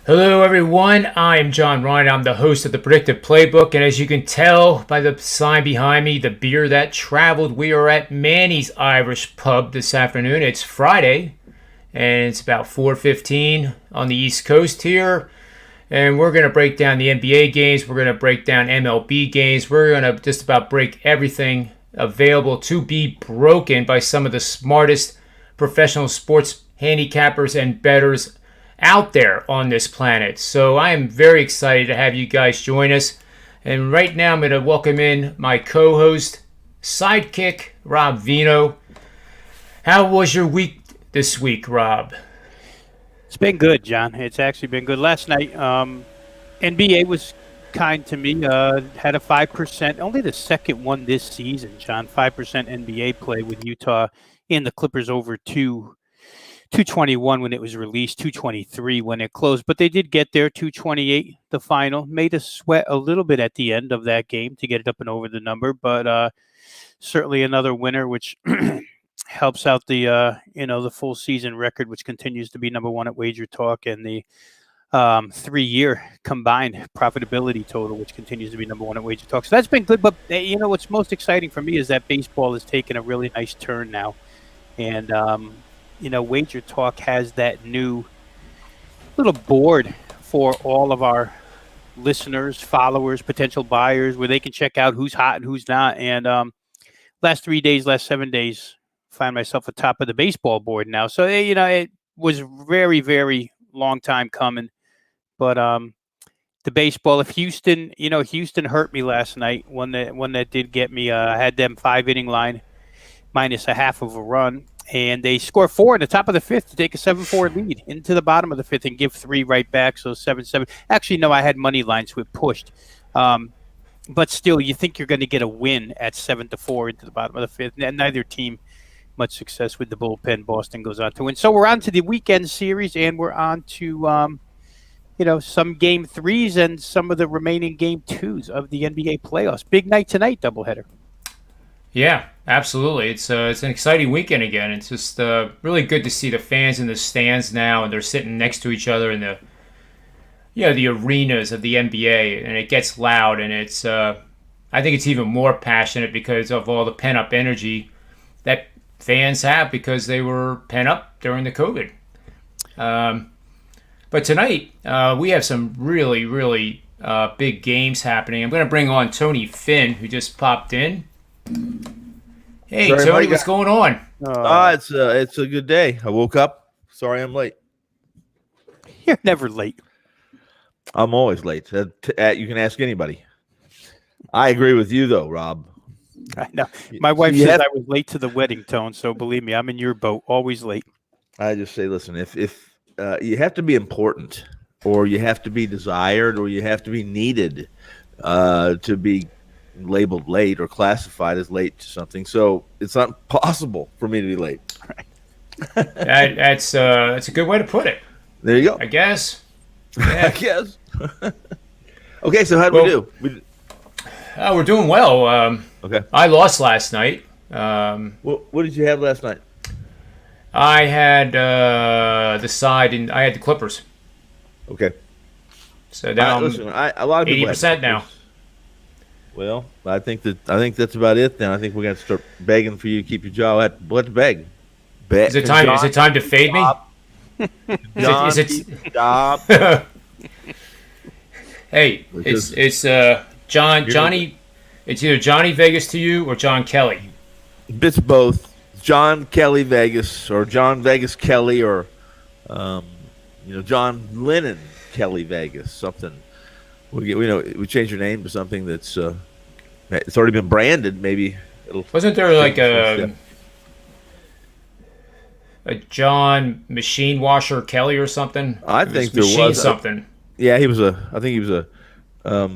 Hello, everyone. I'm John Ryan. I'm the host of the Predictive Playbook. And as you can tell by the sign behind me, the beer that traveled, we are at Manny's Irish Pub this afternoon. It's Friday, and it's about 4:15 on the East Coast here. And we're going to break down the NBA games. We're going to break down MLB games. We're going to just about break everything available to be broken by some of the smartest professional sports handicappers and bettors out there on this planet. So I am very excited to have you guys join us. And right now I'm going to welcome in my co-host, sidekick, Rob Veno. How was your week this week, Rob? It's been good, John. It's actually been good. Last night, NBA was kind to me. Had a 5%, only the second one this season, John. 5% NBA play with Utah and the Clippers over 221 when it was released, 223 when it closed. But they did get there, 228, the final. Made us sweat a little bit at the end of that game to get it up and over the number. But certainly another winner, which helps out the full season record, which continues to be number one at Wager Talk, and the 3-year combined profitability total, which continues to be number one at Wager Talk. So that's been good. But what's most exciting for me is that baseball has taken a really nice turn now, and Wager Talk has that new little board for all of our listeners, followers, potential buyers, where they can check out who's hot and who's not. And last 7 days, find myself atop of the baseball board now. So it was very, very long time coming. But the baseball, if Houston hurt me last night. One that did get me. I had them 5-inning line minus a half of a run. And they score 4 in the top of the fifth to take a 7-4 lead into the bottom of the fifth and give 3 right back. So 7-7. Actually, no, I had money lines, so it pushed. But still, you think you're going to get a win at 7-4 into the bottom of the fifth. And neither team much success with the bullpen. Boston goes on to win. So we're on to the weekend series, and we're on to some game 3s and some of the remaining game 2s of the NBA playoffs. Big night tonight, doubleheader. Yeah, absolutely. It's an exciting weekend again. It's just really good to see the fans in the stands now, and they're sitting next to each other in the arenas of the NBA, and it gets loud, and it's I think it's even more passionate because of all the pent up energy that fans have because they were pent up during the COVID. But tonight we have some really, really big games happening. I'm going to bring on Tony Finn, who just popped in. Hey, sorry, Tony, what's going on? It's a good day. I woke up. Sorry I'm late. You're never late. I'm always late. You can ask anybody. I agree with you, though, Rob. I know. My wife says I was late to the wedding, Tone, so believe me, I'm in your boat. Always late. I just say, listen, if you have to be important, or you have to be desired, or you have to be needed to be labeled late or classified as late to something, so it's not possible for me to be late. Right. That's a good way to put it. There you go. I guess. Yeah. I guess. Okay, so how did we do? We're doing well. Okay. I lost last night. What did you have last night? I had the side, and I had the Clippers. Okay. So now a lot of people 80% now. Well, I think that's about it. Then I think we're gonna start begging for you to keep your job. Let's beg. Is it time? Is it time to fade me? John, is it? Stop. Hey, it's Johnny. It's either Johnny Vegas to you or John Kelly. It's both. John Kelly Vegas or John Vegas Kelly or John Lennon Kelly Vegas, something. We change your name to something that's it's already been branded. Maybe wasn't there like a John Machine Washer Kelly or something? I think there was something. Yeah, he was I think he was a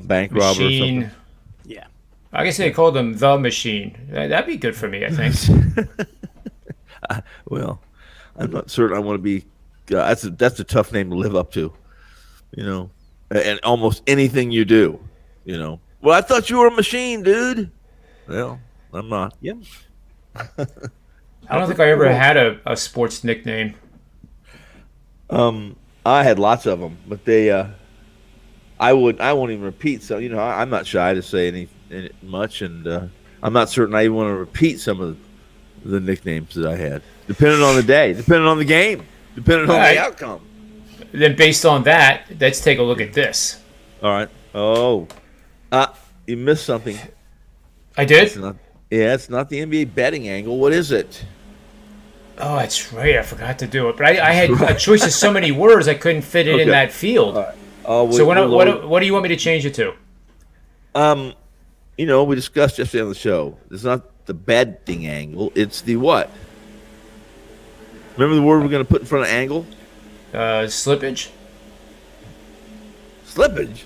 bank robber or something. Yeah, I guess they called him the Machine. That'd be good for me, I think. Well, I'm not certain I want to be. That's a tough name to live up to, and almost anything you do, Well, I thought you were a machine, dude. Well, I'm not. Yeah. I don't think I ever had a sports nickname. I I had lots of them, but they I won't even repeat. So I'm not shy to say any much, and I'm not certain I even want to repeat some of the nicknames that I had, depending on the day, depending on the game, depending on the outcome. Then based on that, let's take a look at this. All right. Oh, you missed something. I did? It's not the NBA betting angle. What is it? Oh, that's right. I forgot to do it. But I had a choice of so many words I couldn't fit it in that field. All right. So what do you want me to change it to? We discussed yesterday on the show. It's not the betting angle. It's the what? Remember the word we're going to put in front of angle? Slippage. Slippage?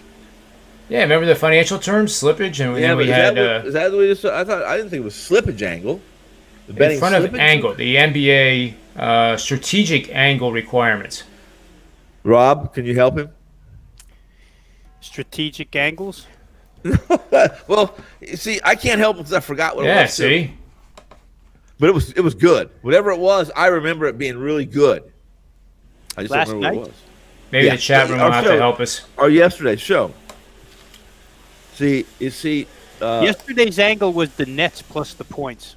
Yeah, remember the financial terms, slippage, and then we had. Is that the way? I didn't think it was slippage angle. In front of angle, the NBA strategic angle requirements. Rob, can you help him? Strategic angles? Well, you see, I can't help because I forgot what it was. Yeah, see? But it was good. Whatever it was, I remember it being really good. I just don't remember what it was. Maybe the chat room will have to help us. Or yesterday's show. See, you see. Yesterday's angle was the Nets plus the points.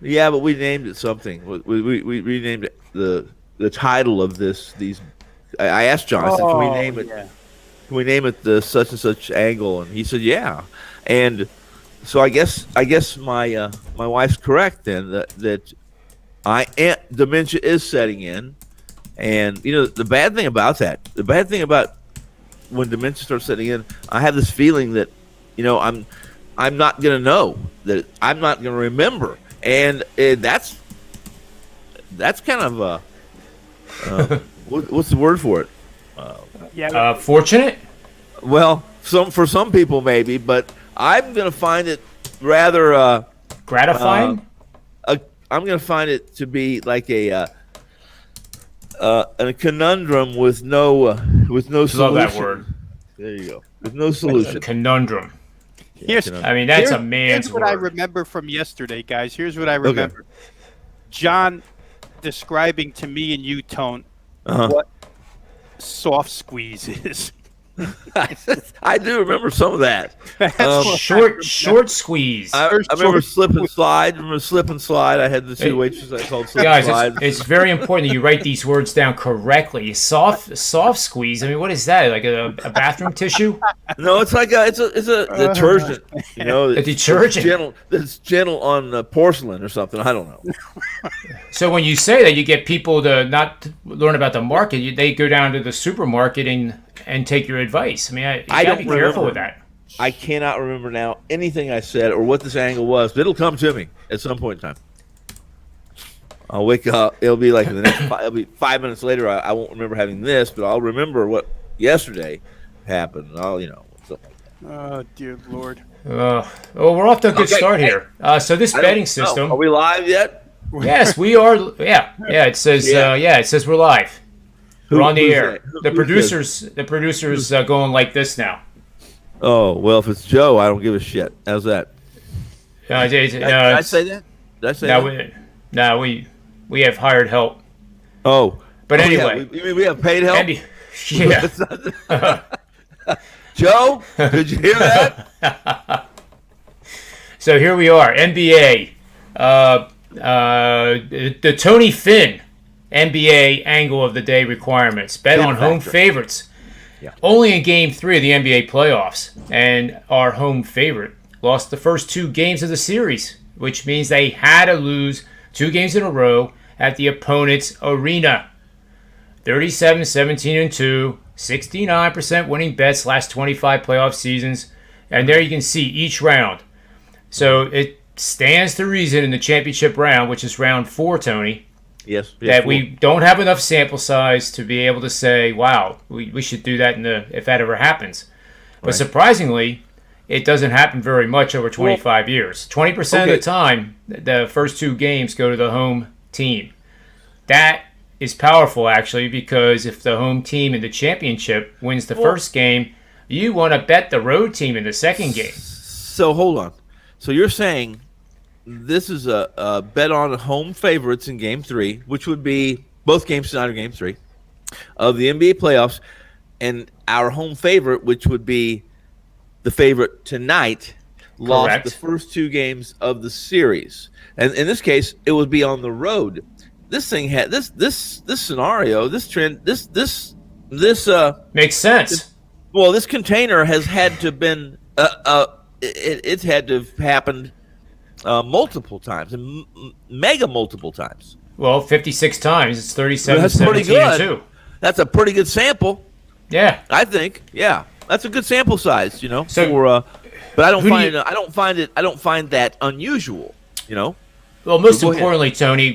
Yeah, but we named it something. We renamed it the title of these. I asked John. I said, "Can we name it? Yeah. Can we name it the such and such angle?" And he said, "Yeah." And so I guess my wife's correct then that dementia is setting in, and the bad thing about when dementia starts setting in, I have this feeling that I'm not gonna know, that I'm not gonna remember. And that's kind of what's the word for it? Fortunate? Well, for some people maybe, but I'm going to find it rather gratifying. I'm going to find it to be like a conundrum with no solution. Love that word. There you go. With no solution. A conundrum. That's a man's Here's what word. I remember from yesterday, guys. Here's what I remember. Okay. John describing to me and you, Tone, what soft squeeze is. I do remember some of that. Short squeeze. I remember slip and slide. I had the two waitresses I called slip and slide. It's very important that you write these words down correctly. Soft squeeze. I mean, what is that? Like a bathroom tissue? No, it's like it's a detergent. A detergent. That's gentle on porcelain or something. I don't know. So when you say that, you get people to not learn about the market. They go down to the supermarket and take your advice. I mean, you gotta be careful with that. I cannot remember now anything I said or what this angle was, but it'll come to me at some point in time. I'll wake up. It'll be like it'll be 5 minutes later. I won't remember having this, but I'll remember what yesterday happened. Something like that. Oh, dear Lord. Well, we're off to a good start here. So this betting system. Are we live yet? Yes, we are. Yeah. It says. It says we're live. We're on the air. The producers going like this now. Oh, well, if it's Joe, I don't give a shit. How's that? Did I say that? Did I say that? No, we have hired help. Oh. But anyway. Yeah. We have paid help? Yeah. Joe, did you hear that? So here we are. NBA. The Tony Finn NBA angle of the day requirements. Bet on home favorites. Yeah. Only in Game 3 of the NBA playoffs. And our home favorite lost the first 2 games of the series, which means they had to lose 2 games in a row at the opponent's arena. 37-17-2, 69% winning bets last 25 playoff seasons. And there you can see each round. So it stands to reason in the championship round, which is round 4, Tony. Yes, that we don't have enough sample size to be able to say, wow, we should do that if that ever happens. But surprisingly, it doesn't happen very much over 25 years. 20% of the time, the first 2 games go to the home team. That is powerful, actually, because if the home team in the championship wins the first game, you want to bet the road team in the second game. So hold on. So you're saying this is a bet on home favorites in Game 3, which would be both games tonight are Game 3. of the NBA playoffs, and our home favorite, which would be the favorite tonight, lost Correct. the first 2 games of the series. And in this case, it would be on the road. This thing had this scenario, this trend, this Makes sense. well, this container has had to been it's had to have happened multiple times, and mega multiple times. Well, 56 times. It's 37, That's pretty 17, and good. 2. That's a pretty good sample, Yeah. I think. Yeah, that's a good sample size, So, for but I don't who do find you- I don't find that unusual, Well, most Go ahead. importantly, Tony,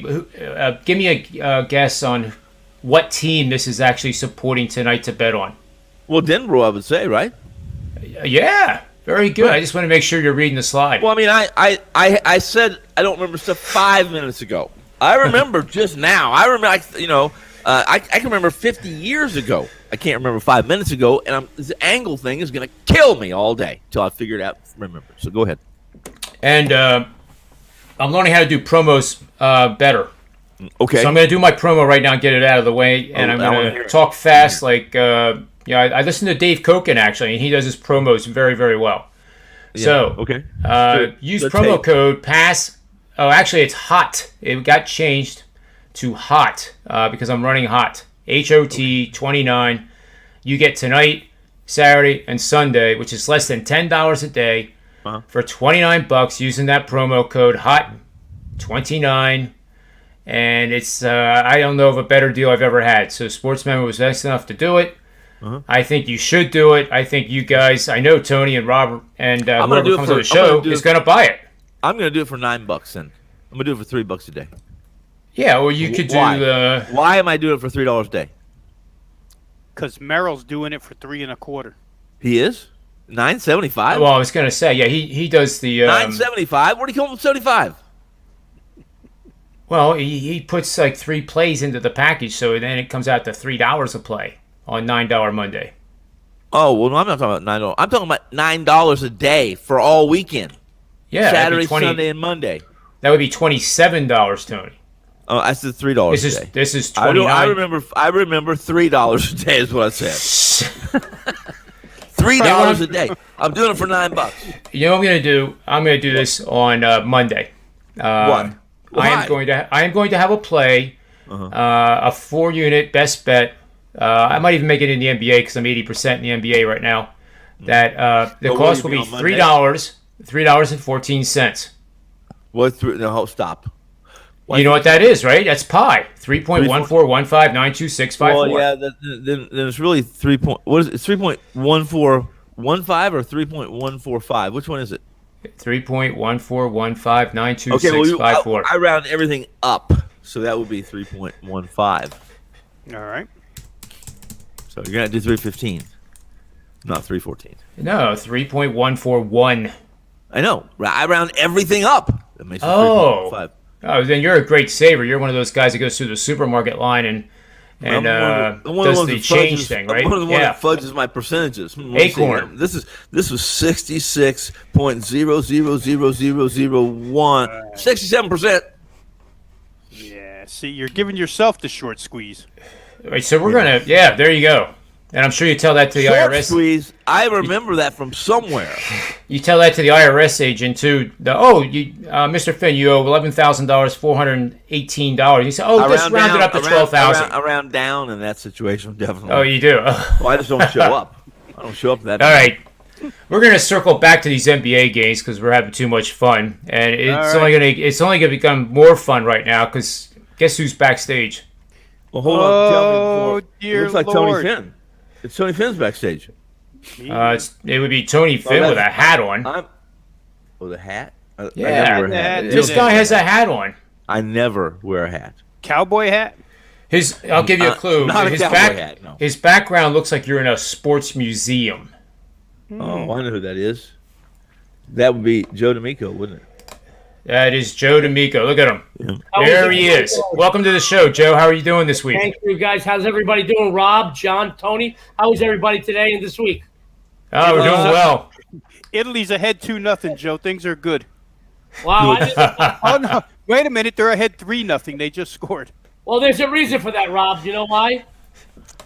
give me a guess on what team this is actually supporting tonight to bet on. Well, Denver, I would say, right? Yeah, very good. I just want to make sure you're reading the slide. Well, I mean, I said I don't remember stuff 5 minutes ago. I remember just now. I remember, I can remember 50 years ago. I can't remember 5 minutes ago, and this angle thing is going to kill me all day till I figure it out. Remember. So go ahead. And I'm learning how to do promos better. Okay. So I'm going to do my promo right now and get it out of the way. And I'm I wanna going hear to it. talk fast. I listened to Dave Koken, actually, and he does his promos very, very well. Yeah, So okay. use Good promo tape. code PASS. Oh, actually, it's HOT. It got changed to HOT because I'm running HOT. HOT 29. You get tonight, Saturday, and Sunday, which is less than $10 a day for $29 using that promo code HOT 29. And it's I don't know of a better deal I've ever had. So SportsMemo was nice enough to do it. I think you should do it. I think you guys, I know Tony and Robert and whoever comes on the show is going to buy it. I'm going to do it for $9 then. I'm going to do it for $3 a day. Yeah, or you could do Why? the. Why am I doing it for $3 a day? Because Merrill's doing it for 3.25. He is $9.75. Well, I was going to say, yeah, he does the. $9.75. Where'd he come up with 75? Well, he puts like 3 plays into the package, so then it comes out to $3 a play on $9 Monday. Oh well, no, I'm not talking about $9. I'm talking about $9 a day for all weekend. Yeah, Saturday, Sunday, and Monday. That would be $27, Tony. Oh, I said $3 This a is day. this is I 29. I remember $3 a day is what I said. $3 a day. I'm doing it for $9. You know what I'm going to do? I'm going to do this on Monday. Why? I am going to have a play, a 4-unit best bet. I might even make it in the NBA because I'm 80% in the NBA right now. That the But cost will will you be be on Monday? $3.14. What? No, stop. You know what that is, right? That's pi. 3.14159264. Well, yeah. Then it's really 3. What is it? It's 3.1415 or 3.145. Which one is it? 3.14159264. Okay. Well, I round everything up, so that would be 3.15. All right. So you're gonna do 315, not 314. No, 3.141. I know. I round everything up. That makes it Oh. 3.15. Oh, then you're a great saver. You're one of those guys that goes through the supermarket line and I'm does the change thing, right? I'm one of the ones Yeah. that fudges my percentages. Let me see. Acorn. This was 66.0000001. 67%. Yeah. See, you're giving yourself the short squeeze. Right, so we're going to, yeah, there you go. And I'm sure you tell that to the Short IRS. squeeze. I remember that from somewhere. You tell that to the IRS agent too. Mr. Finn, you owe $11,000, $418. You say, just round it up to $12,000. I round down in that situation, definitely. Oh, you do. Well, I just don't show up. I don't show up that. All right. We're gonna circle back to these NBA games because we're having too much fun, and it's only gonna become more fun right now. Because guess who's backstage? Well, hold on. Tell me before. Dear It looks like Lord. Tony Finn. It's Tony Finn's backstage. It would be Tony Finn with a hat on. With a hat? I Yeah, never wear a hat. this guy has a hat on. I never wear a hat. Cowboy hat? I'll give you a clue. Not a his cowboy hat, no. His background looks like you're in a sports museum. Oh, I know who that is. That would be Joe D'Amico, wouldn't it? That is Joe D'Amico. Look at him. Yeah. There he is. Welcome to the show, Joe. How are you doing this week? Thank you, guys. How's everybody doing? Rob, John, Tony, how is everybody today and this week? Oh, we're doing well. Italy's ahead 2-0, Joe. Things are good. Wow. Oh, no. Wait a minute. They're ahead 3-0. They just scored. Well, there's a reason for that, Rob. You know why?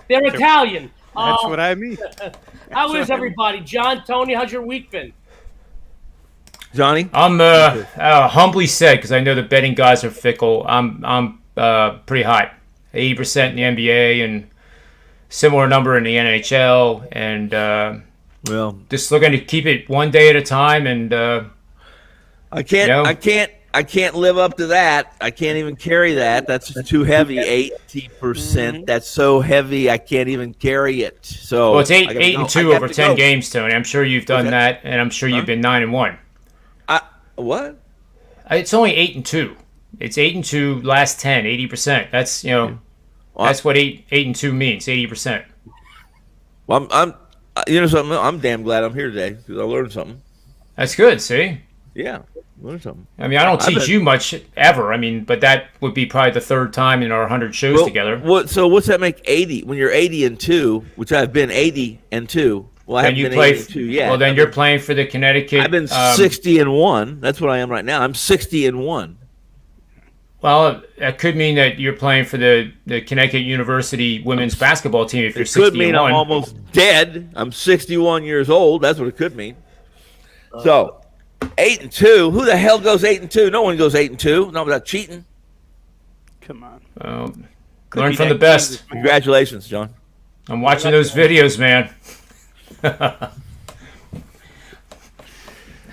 They're Italian. That's what I mean. How is everybody? John, Tony, how's your week been? Johnny? I'm humbly said, because I know the betting guys are fickle. I'm pretty hot, 80% in the NBA and similar number in the NHL, and Well, just looking to keep it one day at a time. And I can't live up to that. I can't even carry that. That's too heavy. 80%. That's so heavy. I can't even carry it. So well, it's I 8 gotta 8 go. and 2 I got over to 10 go. games, Tony. I'm sure you've done that, and I'm sure you've been 9 and 1. What? It's only 8 and 2. It's 8 and 2 last 10, 80%. That's that's what 8 and 2 means, 80%. Well, I'm you know something. I'm damn glad I'm here today because I learned something. That's good. See, Yeah, learned something. I mean, I don't teach you much ever. I mean, but that would be probably the third time in our 100 shows together. So what's that make 80? When you're 80 and 2, which I've been 80 and 2. Well, I haven't been 80 and 2 yet. Well, then you're playing for the Connecticut. I've been 60 and 1. That's what I am right now. I'm 60 and 1. Well, that could mean that you're playing for the Connecticut University women's basketball team if you're 60 It could mean and 1. I'm almost dead. I'm 61 years old. That's what it could mean. So, 8 and 2. Who the hell goes 8 and 2? No one goes 8 and 2. Not without cheating. Come on. Learn from the best. Congratulations, John. I'm watching those videos, man.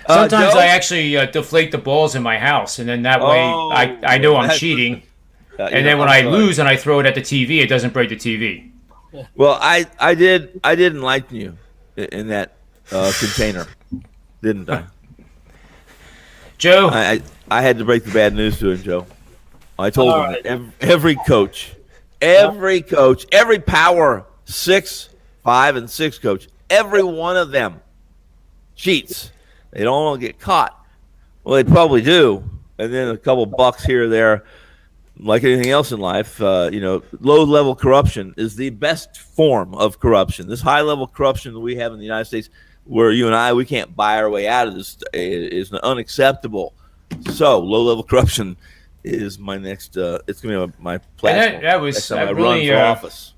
Sometimes Joe? I actually deflate the balls in my house, and then that way I know I'm cheating. And then when I lose and I throw it at the TV, it doesn't break the TV. Well, I did enlighten you in that container, didn't I? Joe, I had to break the bad news to him, Joe. I told him right. that every coach, every power 6, 5, and 6 coach, every one of them cheats. They don't want to get caught. Well, they probably do. And then a couple bucks here or there, like anything else in life, low-level corruption is the best form of corruption. This high-level corruption that we have in the United States, where you and we can't buy our way out of this, is unacceptable. So, low-level corruption is my next. It's going to be my platform. That was Next time I really run for office.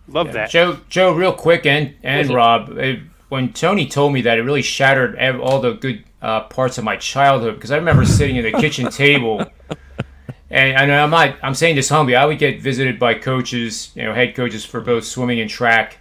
Love that. Joe, real quick, and Rob, when Tony told me that, it really shattered all the good parts of my childhood, because I remember sitting at the kitchen table, and I'm saying this humbly. I would get visited by coaches, head coaches for both swimming and track,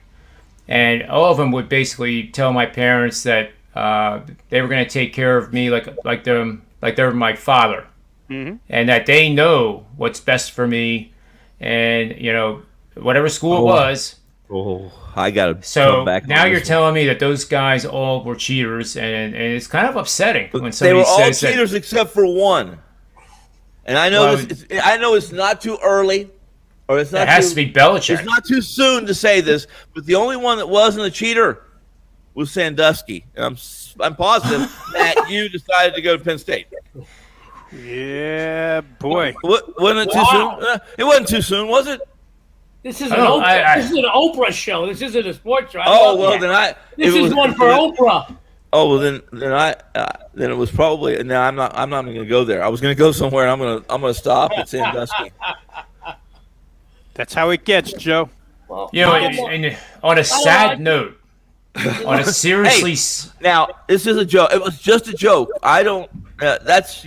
and all of them would basically tell my parents that they were going to take care of me like they're my father, and that they know what's best for me, and whatever school it was. Oh, I got to So come back. now you're telling me that those guys all were cheaters, and it's kind of upsetting when They somebody were all says cheaters except for one. And I know I know it's not too early, or it's not. It has to be Belichick. It's not too soon to say this, but the only one that wasn't a cheater was Sandusky. And I'm positive that you decided to go to Penn State. Yeah, boy. Wasn't it too soon? It wasn't too soon, was it? This is an Oprah show. This isn't a sports show. This is one for Oprah. Oh well, then it was probably. No, I'm not going to go there. I was going to go somewhere. And I'm going to stop at Sandusky. That's how it gets, Joe. Well, and on a sad note, on a seriously. Hey, now this is a joke. It was just a joke. I don't. That's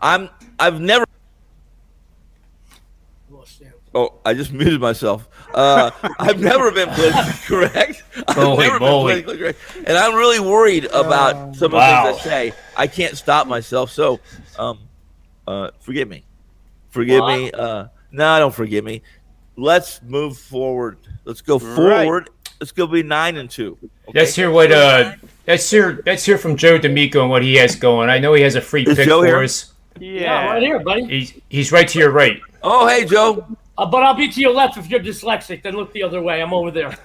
I've never. Oh, I just muted myself. I've never been politically correct. And I'm really worried about some of the things I say. I can't stop myself. So, forgive me. Forgive me. No, don't forgive me. Let's move forward. Let's go forward. Let's go be 9 and 2. Okay? Let's hear what. Let's hear from Joe D'Amico and what he has going. I know he has a free pick for us. Yeah, right here, buddy. He's right to your right. Oh, hey, Joe. But I'll be to your left if you're dyslexic. Then look the other way. I'm over there.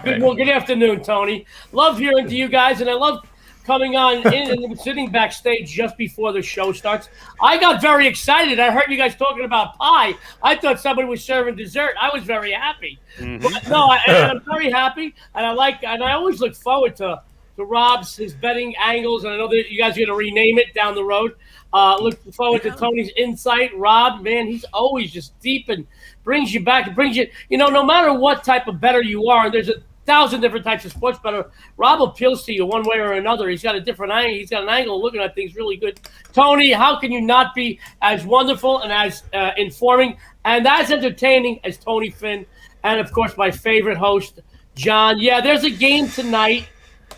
Good afternoon, Tony. Love hearing to you guys, and I love coming on in and sitting backstage just before the show starts. I got very excited. I heard you guys talking about pie. I thought somebody was serving dessert. I was very happy. Mm-hmm. But no, I'm very happy, and I always look forward to to his betting angles, and I know that you guys are going to rename it down the road. Look forward to Tony's insight. Rob, man, he's always just deep and brings you back. Brings you, no matter what type of bettor you are, and there's 1,000 different types of sports bettor, Rob appeals to you one way or another. He's got a different angle. He's got an angle of looking at things really good. Tony, how can you not be as wonderful and as informing and as entertaining as Tony Finn? And, of course, my favorite host, John. Yeah, there's a game tonight.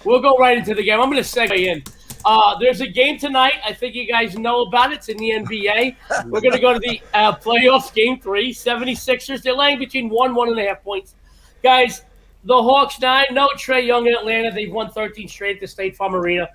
We'll go right into the game. I'm going to segue in. There's a game tonight. I think you guys know about it. It's in the NBA. We're going to go to the playoffs, Game 3. 76ers. They're laying between 1.5 points. Guys, the Hawks 9. No Trae Young in Atlanta. They've won 13 straight at the State Farm Arena.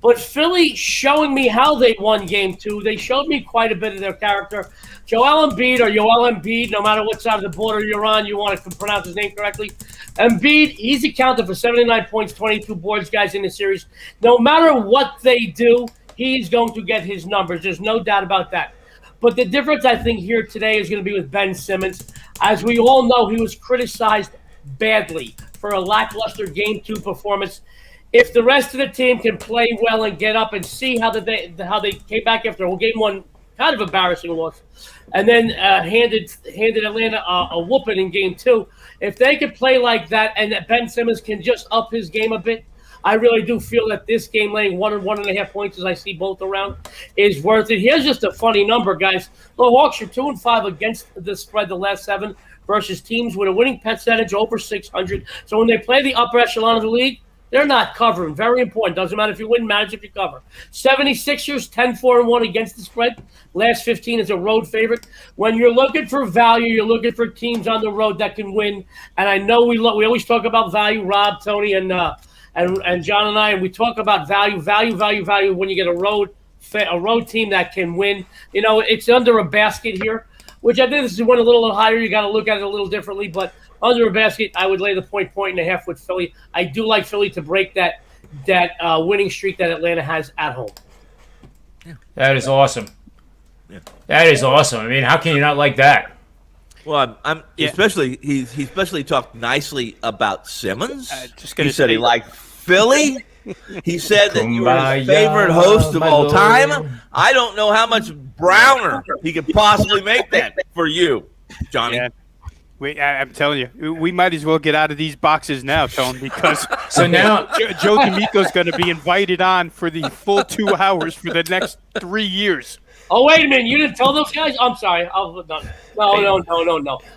But Philly showing me how they won Game 2. They showed me quite a bit of their character. Joel Embiid, no matter what side of the border you're on, you want to pronounce his name correctly. Embiid, he's accounted for 79 points, 22 boards, guys, in the series. No matter what they do, he's going to get his numbers. There's no doubt about that. But the difference, I think, here today is going to be with Ben Simmons. As we all know, he was criticized badly for a lackluster Game 2 performance. If the rest of the team can play well and get up and see how they came back after a Game 1 kind of embarrassing loss, and then handed Atlanta a whooping in Game 2, if they could play like that and that Ben Simmons can just up his game a bit, I really do feel that this game laying 1.5 points, as I see both around, is worth it. Here's just a funny number, guys. The Hawks are 2-5 against the spread the last 7 versus teams with a winning percentage over 600. So when they play the upper echelon of the league, they're not covering. Very important. Doesn't matter if you win, matters if you cover. 76ers, 10-4-1 against the spread. Last 15 is a road favorite. When you're looking for value, you're looking for teams on the road that can win. And I know we always talk about value, Rob, Tony, and John and I, and we talk about value when you get a road team that can win. It's under a basket here, which I think this is one a little higher. You got to look at it a little differently, but under a basket, I would lay the point and a half with Philly. I do like Philly to break that winning streak that Atlanta has at home. Yeah. That is awesome. Yeah. That is awesome. I mean, how can you not like that? Well, especially he especially talked nicely about Simmons. He said he liked Philly. He said that you were his favorite host of all time. I don't know how much browner he could possibly make that for you, Johnny. Yeah. I'm telling you, we might as well get out of these boxes now, Tone, because so now Joe D'Amico's going to be invited on for the full 2 hours for the next 3 years. Oh, wait a minute. You didn't tell those guys? I'm sorry. No.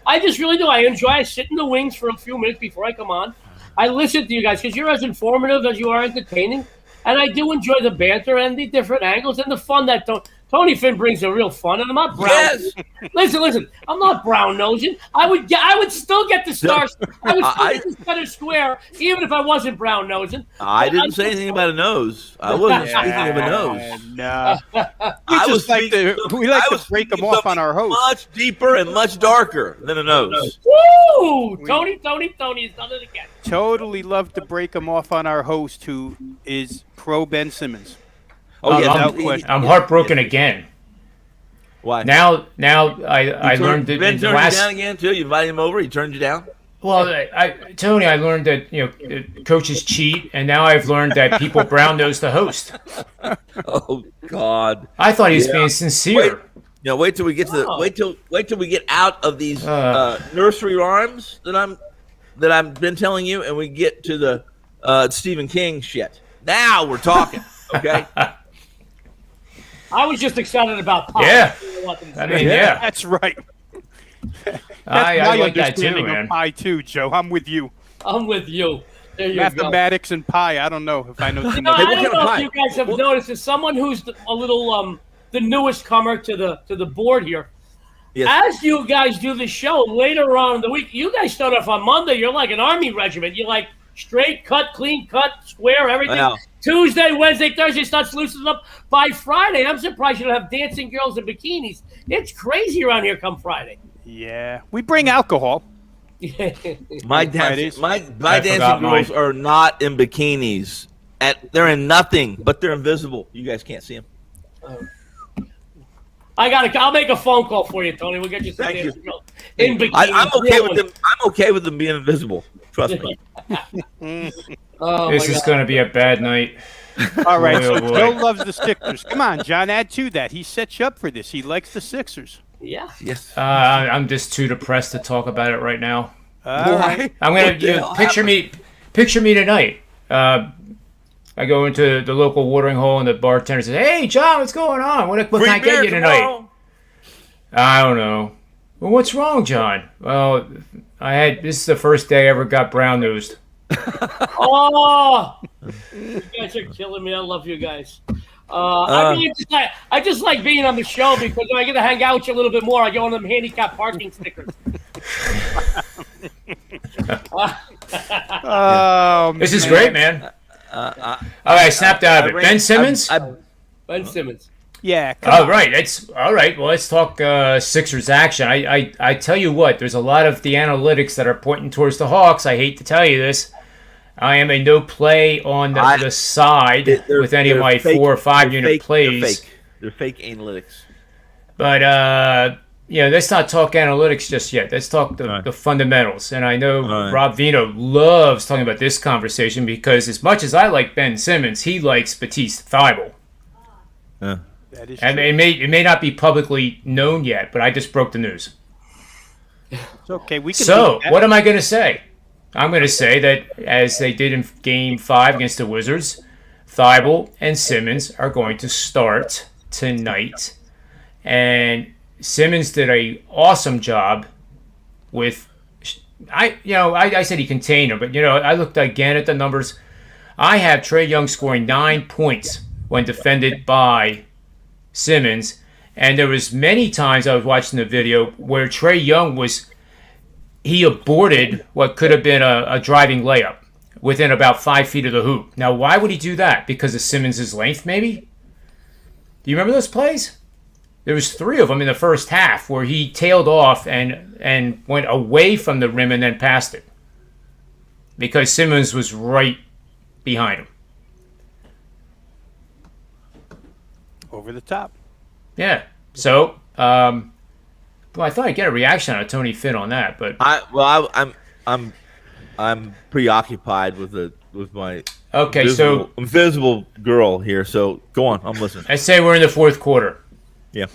I just really do. I sit in the wings for a few minutes before I come on. I listen to you guys because you're as informative as you are entertaining. And I do enjoy the banter and the different angles and the fun that Tony Finn brings a real fun, and I'm not brown. Yes. Listen. I'm not brown nosing. I would still get the stars. I would still get the center square, even if I wasn't brown nosing. I didn't say anything about a nose. I wasn't speaking of a nose. No. We like to break them off on our host. Much deeper and much darker than a nose. Woo! Tony has done it again. Totally love to break them off on our host, who is pro Ben Simmons. Oh, yeah, I'm heartbroken again. Why? Now I learned that Ben turned you down again too. You invited him over. He turned you down. Well, Tony, I learned that coaches cheat, and now I've learned that people brown nose the host. Oh God! I thought he was being sincere. Wait till we get to wait till we get out of these nursery rhymes that I've been telling you, and we get to the Stephen King shit. Now we're talking. Okay. I was just excited about pie. Yeah. Yeah. That's right. I like that too, man. Pie too, Joe. I'm with you. There you Mathematics and pie. I don't know if I know too much. I don't know if you guys have noticed. As someone who's a little the newest comer to the board here, yes. As you guys do the show later on in the week, you guys start off on Monday. You're like an army regiment. You're like straight cut, clean cut, square, everything. Wow. Tuesday, Wednesday, Thursday starts loosening up. By Friday, I'm surprised you don't have dancing girls in bikinis. It's crazy around here come Friday. Yeah. We bring alcohol. My dancing girls are not in bikinis. They're in nothing, but they're invisible. You guys can't see them. I'll make a phone call for you, Tony. We'll get you some dancing girls in bikinis. I'm okay with them. I'm okay with them being invisible. Trust me. Oh, This my is God. going to be a bad night. All right, Boy, so oh, boy. Joe loves the Sixers. Come on, John, add to that. He set you up for this. He likes the Sixers. Yeah. Yes. I'm just too depressed to talk about it right now. All Why? right. I'm What the gonna hell picture me tonight. I go into the local watering hole and the bartender says, "Hey, John, what's going on? What can I get you tonight?" I don't know. Well, what's wrong, John? Well, this is the first day I ever got brown nosed. Oh, you guys are killing me. I love you guys. I just like being on the show because I get to hang out with you a little bit more. I get one of them handicap parking stickers. This is great, man. All right, snapped out of it. Ben Simmons? Ben Simmons. Yeah. Oh, right. It's all right. Well, let's talk Sixers action. I tell you what, there's a lot of the analytics that are pointing towards the Hawks. I hate to tell you this. I am a no play on the side with any of my 4 or 5 unit plays. They're fake analytics. But let's not talk analytics just yet. Let's talk the fundamentals. And I know Rob Veno loves talking about this conversation because as much as I like Ben Simmons, he likes Batiste Thibault. That is And true. it may not be publicly known yet, but I just broke the news. It's okay. We can So, what am I going to say? I'm going to say that as they did in Game 5 against the Wizards, Thibault and Simmons are going to start tonight. And Simmons did an awesome job with, I said he contained him, but, I looked again at the numbers. I have Trae Young scoring 9 points when defended by Simmons. And there was many times I was watching the video where Trae Young he aborted what could have been a driving layup within about 5 feet of the hoop. Now, why would he do that? Because of Simmons' length, maybe? Do you remember those plays? There was 3 of them in the first half where he tailed off and went away from the rim and then passed it. Because Simmons was right behind him. over the top. Yeah. So, well, I thought I'd get a reaction out of Tony Finn on that, but I'm preoccupied with my okay. So invisible girl here. So go on, I'm listening. let's say we're in the fourth quarter. Yeah.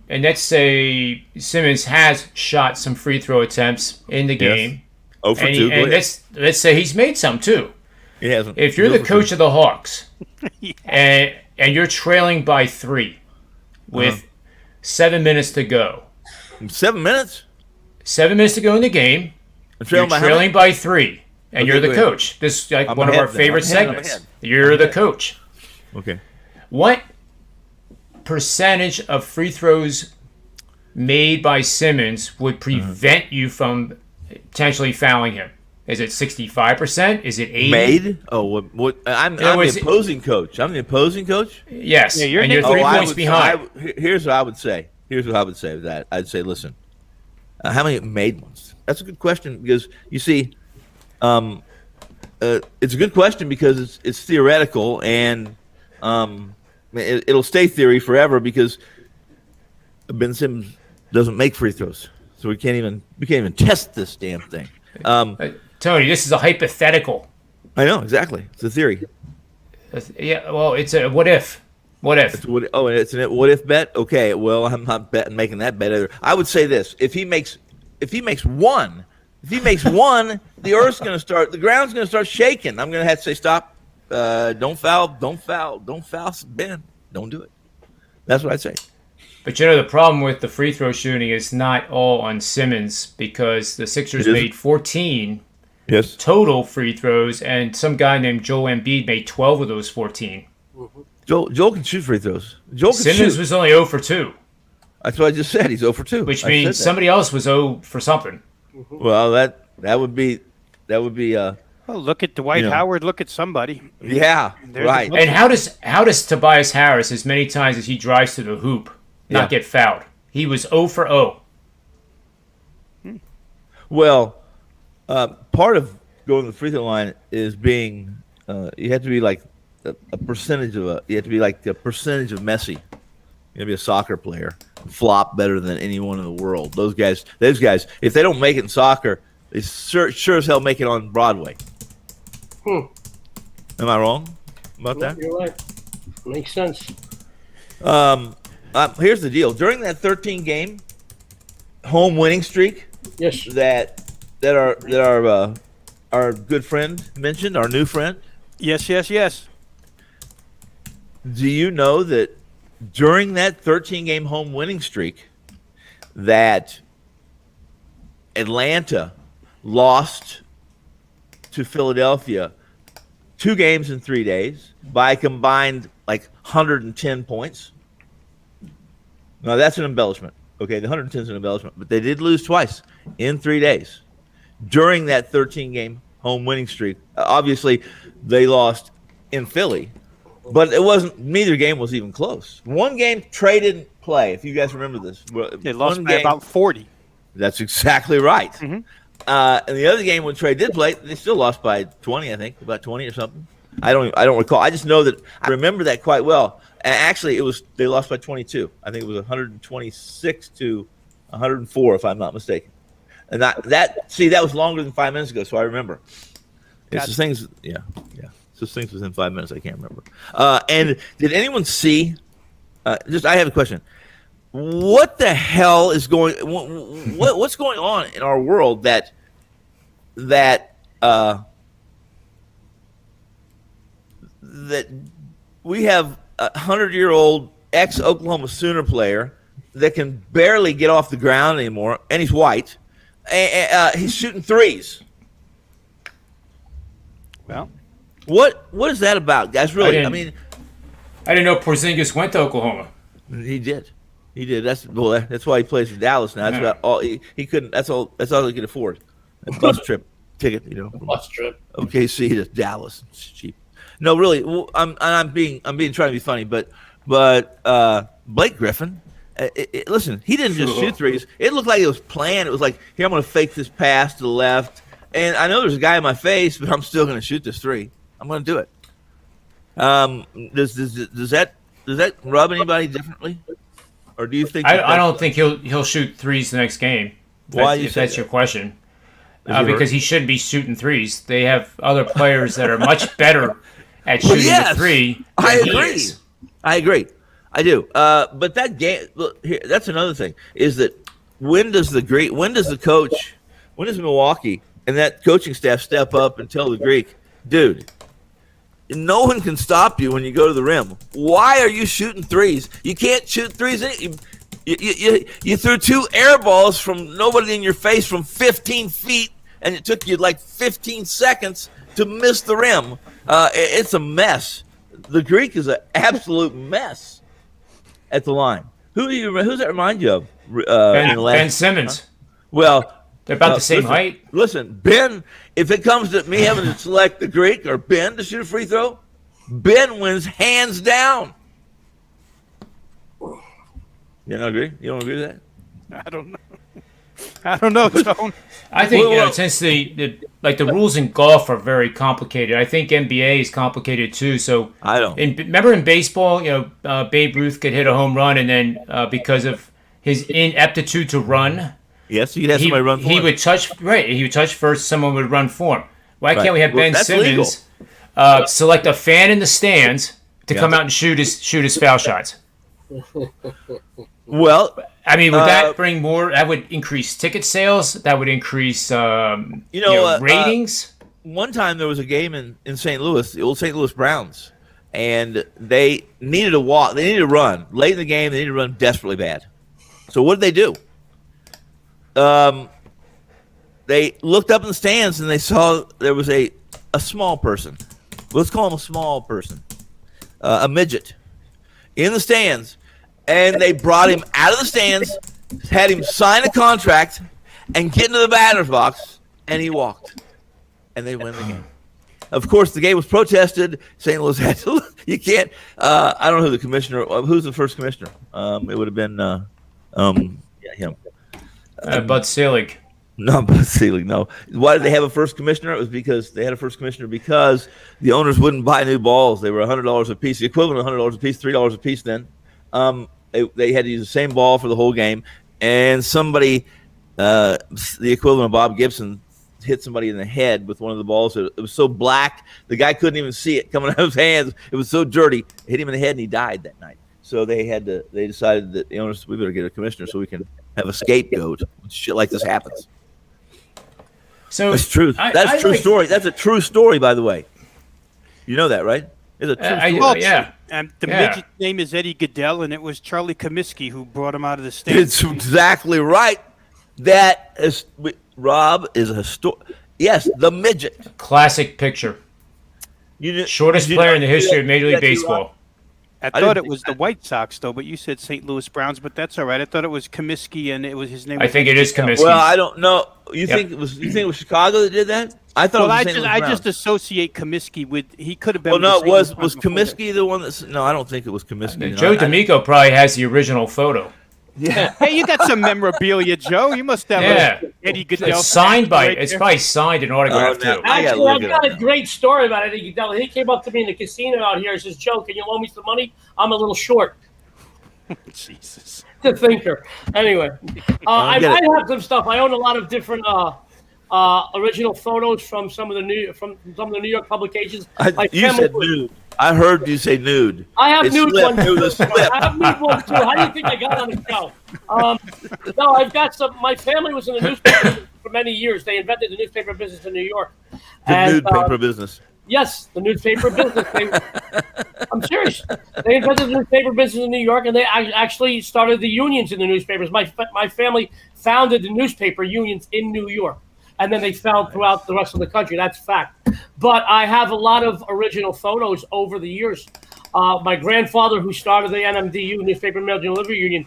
And let's say Simmons has shot some free throw attempts in the game. Oh for And, two. and let's say he's made some too. He hasn't. If you're He's the over coach two. of the Hawks Yeah. and you're trailing by 3 with 7 minutes to go, 7 minutes. 7 minutes to go in the game, I'm you're trailing by how many? trailing by 3, and Okay, you're the go ahead. coach. This is like I'm one of ahead our then. favorite I'm ahead, I'm segments. ahead. You're the coach. Okay. What percentage of free throws made by Simmons would prevent you from potentially fouling him? Is it 65%? Is it 80%? Made? Oh, what? I'm was- the opposing coach. I'm the opposing coach. Yes. Yeah, you're and you're Nick- 3 I points would- behind. Here's what I would say. Here's what I would say with that. I'd say, listen, how many made ones? That's a good question because you see, it's a good question because it's theoretical and it'll stay theory forever because Ben Simmons doesn't make free throws, so we can't even test this damn thing. Tony, this is a hypothetical. I know exactly. It's a theory. Yeah, well, it's a what if. What if? It's an what if bet. Okay, well, I'm not making that bet either. I would say this: if he makes one, the earth's going to start, the ground's going to start shaking. I'm going to have to say, stop, don't foul, Ben, don't do it. That's what I'd say. But the problem with the free throw shooting is not all on Simmons because the Sixers It isn't? made 14 Yes. total free throws, and some guy named Joel Embiid made 12 of those 14. Joel can shoot free throws. Joel can Simmons shoot. was only 0 for 2, That's what I just said. He's 0 for 2. which I means said that. somebody else was 0 for something. Well, that would be. Well, look at Dwight Howard. Look at somebody. Yeah. There's Right. the- And how does Tobias Harris, as many times as he drives to the hoop, not Yeah. get fouled? He was 0 for 0. Well, part of going to the free throw line is being you have to be like a percentage of you have to be like a percentage of Messi. You have to be a soccer player, flop better than anyone in the world. Those guys, if they don't make it in soccer, they sure as hell make it on Broadway. Am I wrong about No, that? you're right. Makes sense. Here's the deal. During that 13 game home winning streak Yes. that our good friend mentioned, our new friend, Yes. do you know that during that 13 game home winning streak that Atlanta lost to Philadelphia 2 games in 3 days by a combined like 110 points? Now that's an embellishment. Okay, the 110 is an embellishment, but they did lose twice in 3 days during that 13 game home winning streak. Obviously, they lost in Philly, but it wasn't. Neither game was even close. One game Trey didn't play. If you guys remember this, They lost by about 40. That's exactly right. Mhm. And the other game when Trey did play, they still lost by 20. I think about 20 or something. I don't recall. I just know that I remember that quite well. And actually, they lost by 22. I think it was 126 to 104, if I'm not mistaken. And that was longer than 5 minutes ago, so I remember. It's just things, yeah. It's just things within 5 minutes I can't remember. And did anyone see? I have a question. What the hell is going? What's going on in our world that we have a 100-year-old ex-Oklahoma Sooner player that can barely get off the ground anymore, and he's white. He's shooting threes. Well, what is that about, guys? Really, I mean, I didn't know Porzingis went to Oklahoma. he did. That's why he plays in Dallas now. That's about all he couldn't. That's all he could afford. A bus trip ticket, Bus trip. OKC to Dallas. It's cheap. No, really. I'm being trying to be funny, but Blake Griffin. Listen, he didn't just shoot threes. It looked like it was planned. It was like, here, I'm going to fake this pass to the left, and I know there's a guy in my face, but I'm still going to shoot this three. I'm going to do it. Does that rub anybody differently, or do you think? I don't think he'll shoot threes the next game. Why? If that's your question. Because he shouldn't be shooting threes. They have other players that are much better at shooting the three. I agree. I do. But that game, look, here, that's another thing. Is that when does Milwaukee and that coaching staff step up and tell the Greek, dude, no one can stop you when you go to the rim. Why are you shooting threes? You can't shoot threes. You threw 2 air balls from nobody in your face from 15 feet, and it took you like 15 seconds to miss the rim. It's a mess. The Greek is an absolute mess at the line. Who's that remind you of? Ben Simmons. Well, they're about the same height. Listen, Ben, if it comes to me having to select the Greek or Ben to shoot a free throw, Ben wins hands down. You don't agree? You don't agree with that? I don't know, Tone. I think since the rules in golf are very complicated, I think NBA is complicated too. So I don't. Remember in baseball, Babe Ruth could hit a home run, and then because of his ineptitude to run, yes, you'd have somebody run for him. He would touch first. Someone would run for him. Why can't we have Ben Simmons select a fan in the stands to come out and shoot his foul shots? Well, I mean, would that bring more? That would increase ticket sales. That would increase, ratings. One time there was a game in St. Louis, the old St. Louis Browns, and they needed to walk. They needed to run late in the game. They needed to run desperately bad. So what did they do? They looked up in the stands and they saw there was a small person. Let's call him a small person, a midget, in the stands. And they brought him out of the stands, had him sign a contract, and get into the batter's box, and he walked. And they win the game. Of course, the game was protested. St. Louis had to. You can't. I don't know who the commissioner. Who's the first commissioner? It would have been him. Bud Selig. No, Bud Selig. No. Why did they have a first commissioner? It was because they had a first commissioner because the owners wouldn't buy new balls. They were $100 a piece, the equivalent of $100 a piece, $3 a piece then. They had to use the same ball for the whole game, and somebody, the equivalent of Bob Gibson, hit somebody in the head with one of the balls. It was so black, the guy couldn't even see it coming out of his hands. It was so dirty. It hit him in the head, and he died that night. So they decided that the owners, we better get a commissioner so we can have a scapegoat when shit like this happens. So that's true. That's a true story. That's a true story, by the way. You know that, right? It's a true story. Yeah. And the midget's name is Eddie Goodell, and it was Charlie Comiskey who brought him out of the stands. It's exactly right. That is, Rob is a yes, the midget. Classic picture. Shortest player in the history of Major League Baseball. I thought it was the White Sox, though, but you said St. Louis Browns, but that's all right. I thought it was Comiskey, and it was his name. I think it is Comiskey. Well, I don't know. You think it was Chicago that did that? I thought. Well, I just associate Comiskey with. He could have been. Well, no, was Comiskey the one that's? No, I don't think it was Comiskey. Joe D'Amico probably has the original photo. Yeah. Hey, you got some memorabilia, Joe. You must have Eddie Goodell. It's signed by. It's probably signed and autographed too. Actually, I've got a great story about Eddie Goodell. He came up to me in the casino out here. He says, "Joe, can you loan me some money? I'm a little short." Jesus. The thinker. Anyway, I have some stuff. I own a lot of different original photos from some of the New York publications. You said nude. I heard you say nude. I have nude ones. I have nude ones too. How do you think I got on the show? No, I've got some. My family was in the newspaper for many years. They invented the newspaper business in New York. Newspaper business. Yes, the newspaper business. I'm serious. They invented the newspaper business in New York, and they actually started the unions in the newspapers. My family founded the newspaper unions in New York, and then they found throughout the rest of the country. That's fact. But I have a lot of original photos over the years. My grandfather, who started the NMDU, Newspaper Mail Delivery Union,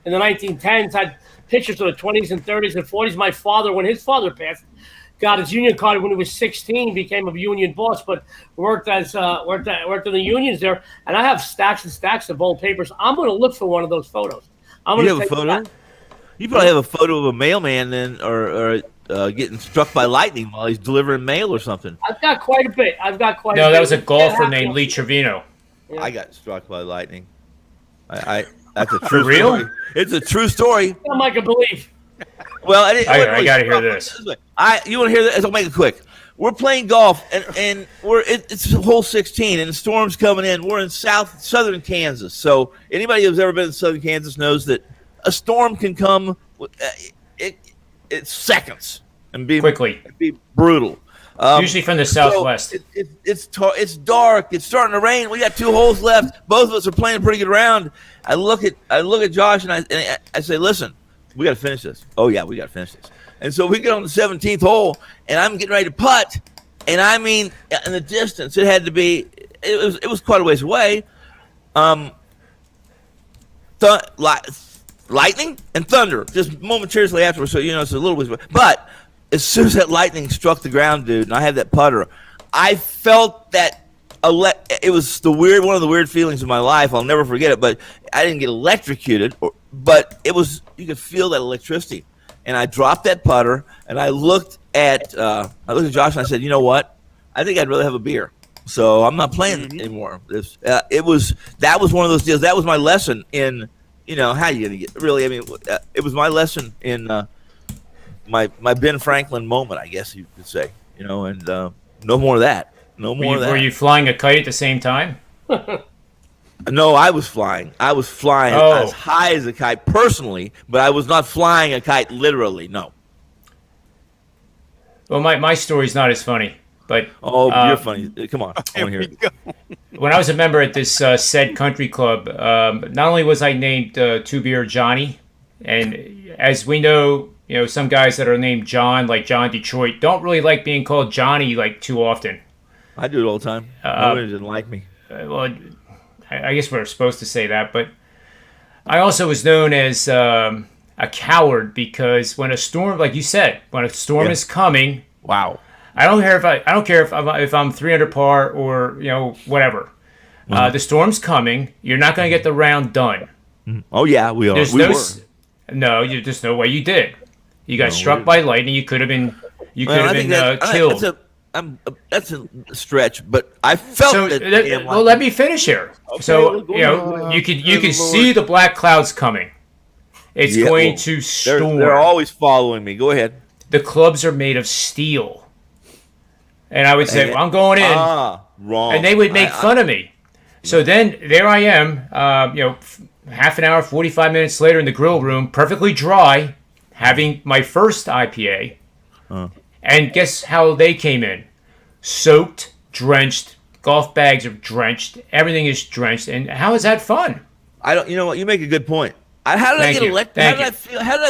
in the 1910s, had pictures of the 20s and 30s and 40s. My father, when his father passed, got his union card when he was 16, became a union boss, but worked in the unions there. And I have stacks and stacks of old papers. I'm going to look for one of those photos. You have a photo? You probably have a photo of a mailman then, or getting struck by lightning while he's delivering mail or something. I've got quite a bit. No, that was a golfer named Lee Trevino. Yeah. I got struck by lightning. That's a true real story. It's a true story. I'm like a belief. Well, I got to hear this. You want to hear this? I'll make it quick. We're playing golf, and it's hole 16, and the storm's coming in. We're in southern Kansas, so anybody who's ever been in southern Kansas knows that a storm can come. It's seconds and be brutal. Usually from the southwest. So it's dark. It's starting to rain. We got 2 holes left. Both of us are playing a pretty good round. I look at Josh and I say, listen, we got to finish this. Oh yeah, we got to finish this. And so we get on the 17th hole, and I'm getting ready to putt. And I mean, in the distance, it had to be. It was quite a ways away. Lightning and thunder just momentarily afterwards. So it's a little bit. But as soon as that lightning struck the ground, dude, and I had that putter, I felt that. It was one of the weird feelings of my life. I'll never forget it. But I didn't get electrocuted, but it was. You could feel that electricity. And I dropped that putter, and I looked at Josh, and I said, "You know what? I think I'd rather have a beer." So I'm not playing anymore. That was one of those deals. That was my lesson in, how you gonna get really. I mean, it was my lesson in my Ben Franklin moment, I guess you could say. And no more of that. No more of that. Were you flying a kite at the same time? No, I was flying. As high as a kite personally, but I was not flying a kite literally. No. Well, my story's not as funny, but you're funny. Come on, I want to hear it. When I was a member at this said country club, not only was I named Two Beer Johnny, and as we know, some guys that are named John, like John Detroit, don't really like being called Johnny like too often. I do it all the time. Nobody didn't like me. Well, I guess we're supposed to say that, but I also was known as a coward because when a storm, like you said, when a storm is coming, wow, I don't care if I'm 300 par or whatever. The storm's coming. You're not going to get the round done. Oh yeah, we are. There's no way you did. You got struck by lightning. You could have been killed. That's a stretch, but I felt that. Well, let me finish here. Okay, so you can see the black clouds coming. It's going to storm. They're always following me. Go ahead. the clubs are made of steel. And I would say, well, I'm going in. Wrong. And they would make fun of me. So then there I am, half an hour, 45 minutes later in the grill room, perfectly dry, having my first IPA. And guess how they came in? Soaked, drenched, golf bags are drenched, everything is drenched. And how is that fun? You know what? You make a good point. How did I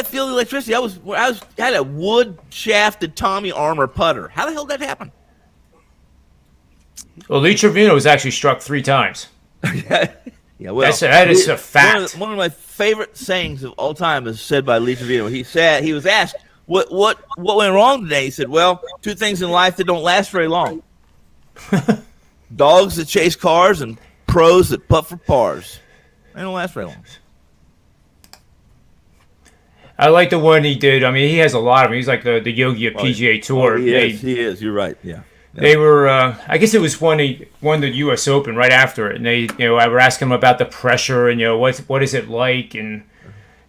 feel the electricity? I had a wood shafted Tommy Armour putter. How the hell did that happen? Well, Lee Trevino was actually struck 3 times. Yeah, well, that is a fact. One of my favorite sayings of all time is said by Lee Trevino. He was asked what went wrong today. He said, "Well, 2 things in life that don't last very long: dogs that chase cars and pros that putt for pars. They don't last very long." I like the one he did. I mean, he has a lot of them. He's like the Yogi of PGA Tour. He is. You're right. Yeah. They were, I guess it was when he won the U.S. Open right after it, and I were asking him about the pressure and what is it like, and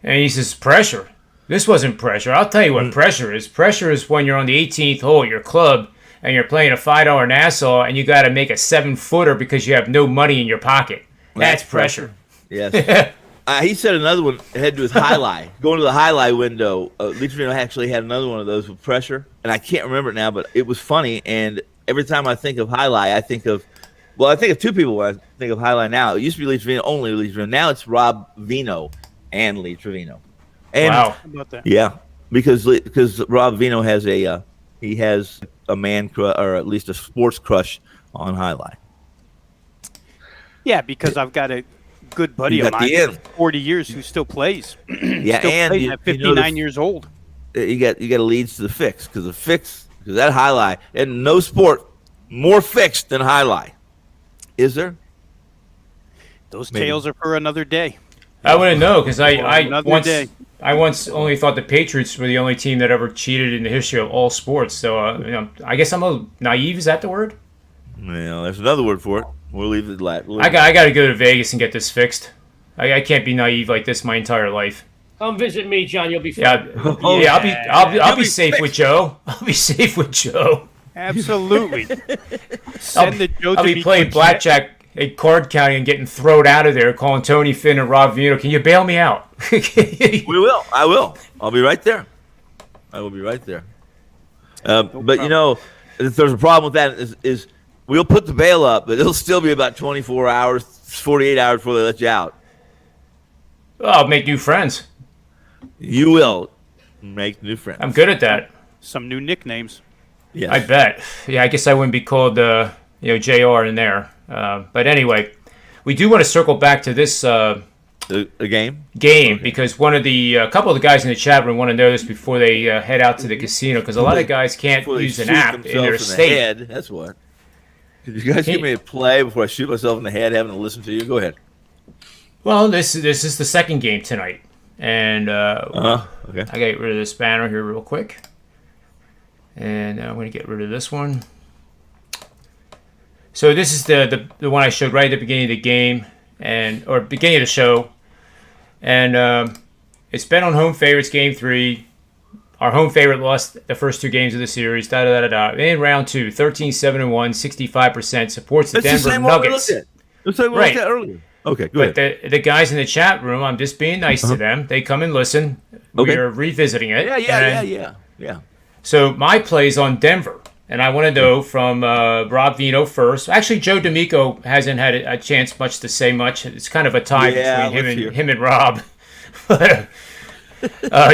he says pressure. This wasn't pressure. I'll tell you what pressure is. Pressure is when you're on the 18th hole at your club and you're playing a $5 Nassau and you got to make a 7-footer because you have no money in your pocket. That's pressure. Yes. He said another one had to do with highlight. Going to the highlight window. Lee Trevino actually had another one of those with pressure, and I can't remember it now, but it was funny. And every time I think of highlight, I think of 2 people when I think of highlight now. It used to be Lee Trevino, only Lee Trevino. Now it's Rob Veno and Lee Trevino. And, wow. How about that? Yeah, because Rob Veno has a man or at least a sports crush on highlight. Yeah, because I've got a good buddy of mine for 40 years who still plays. Yeah, still and plays at 59 years old. You got to leads to the fix because that highlight and no sport more fixed than highlight. Is there? Those tales are for another day. I wouldn't know because I once only thought the Patriots were the only team that ever cheated in the history of all sports. So I guess I'm a little naive. Is that the word? Well, there's another word for it. We'll leave it at that. I got to go to Vegas and get this fixed. I can't be naive like this my entire life. Come visit me, John. You'll be fine. I'll be safe with Joe. I'll be safe with Joe. Absolutely. I'll be playing blackjack at card counting and getting thrown out of there, calling Tony Finn and Rob Veno. Can you bail me out? We will. I will. I'll be right there. I will be right there. But if there's a problem with that is we'll put the bail up, but it'll still be about 24 hours, 48 hours before they let you out. I'll make new friends. You will make new friends. I'm good at that. Some new nicknames. Yes. I bet. Yeah, I guess I wouldn't be called, JR in there. But anyway, we do want to circle back to this a game because a couple of the guys in the chat room want to know this before they head out to the casino because a lot of guys can't use an app in their state. That's what. Could you guys give me a play before I shoot myself in the head having to listen to you? Go ahead. Well, this is the second game tonight. And okay. I got to get rid of this banner here real quick. And I'm going to get rid of this one. So this is the one I showed right at the beginning of the game, or beginning of the show. And it's been on home favorites, game 3. Our home favorite lost the first 2 games of the series. In round 2, 13-7-1, 65%, supports the Denver Nuggets. That's what we looked at earlier. Okay, go ahead. But the guys in the chat room, I'm just being nice to them. They come and listen. Okay. We're revisiting it. Yeah. So my play's on Denver, and I want to know from Rob Veno first. Actually, Joe D'Amico hasn't had a chance much to say much. It's kind of a tie between him and Rob.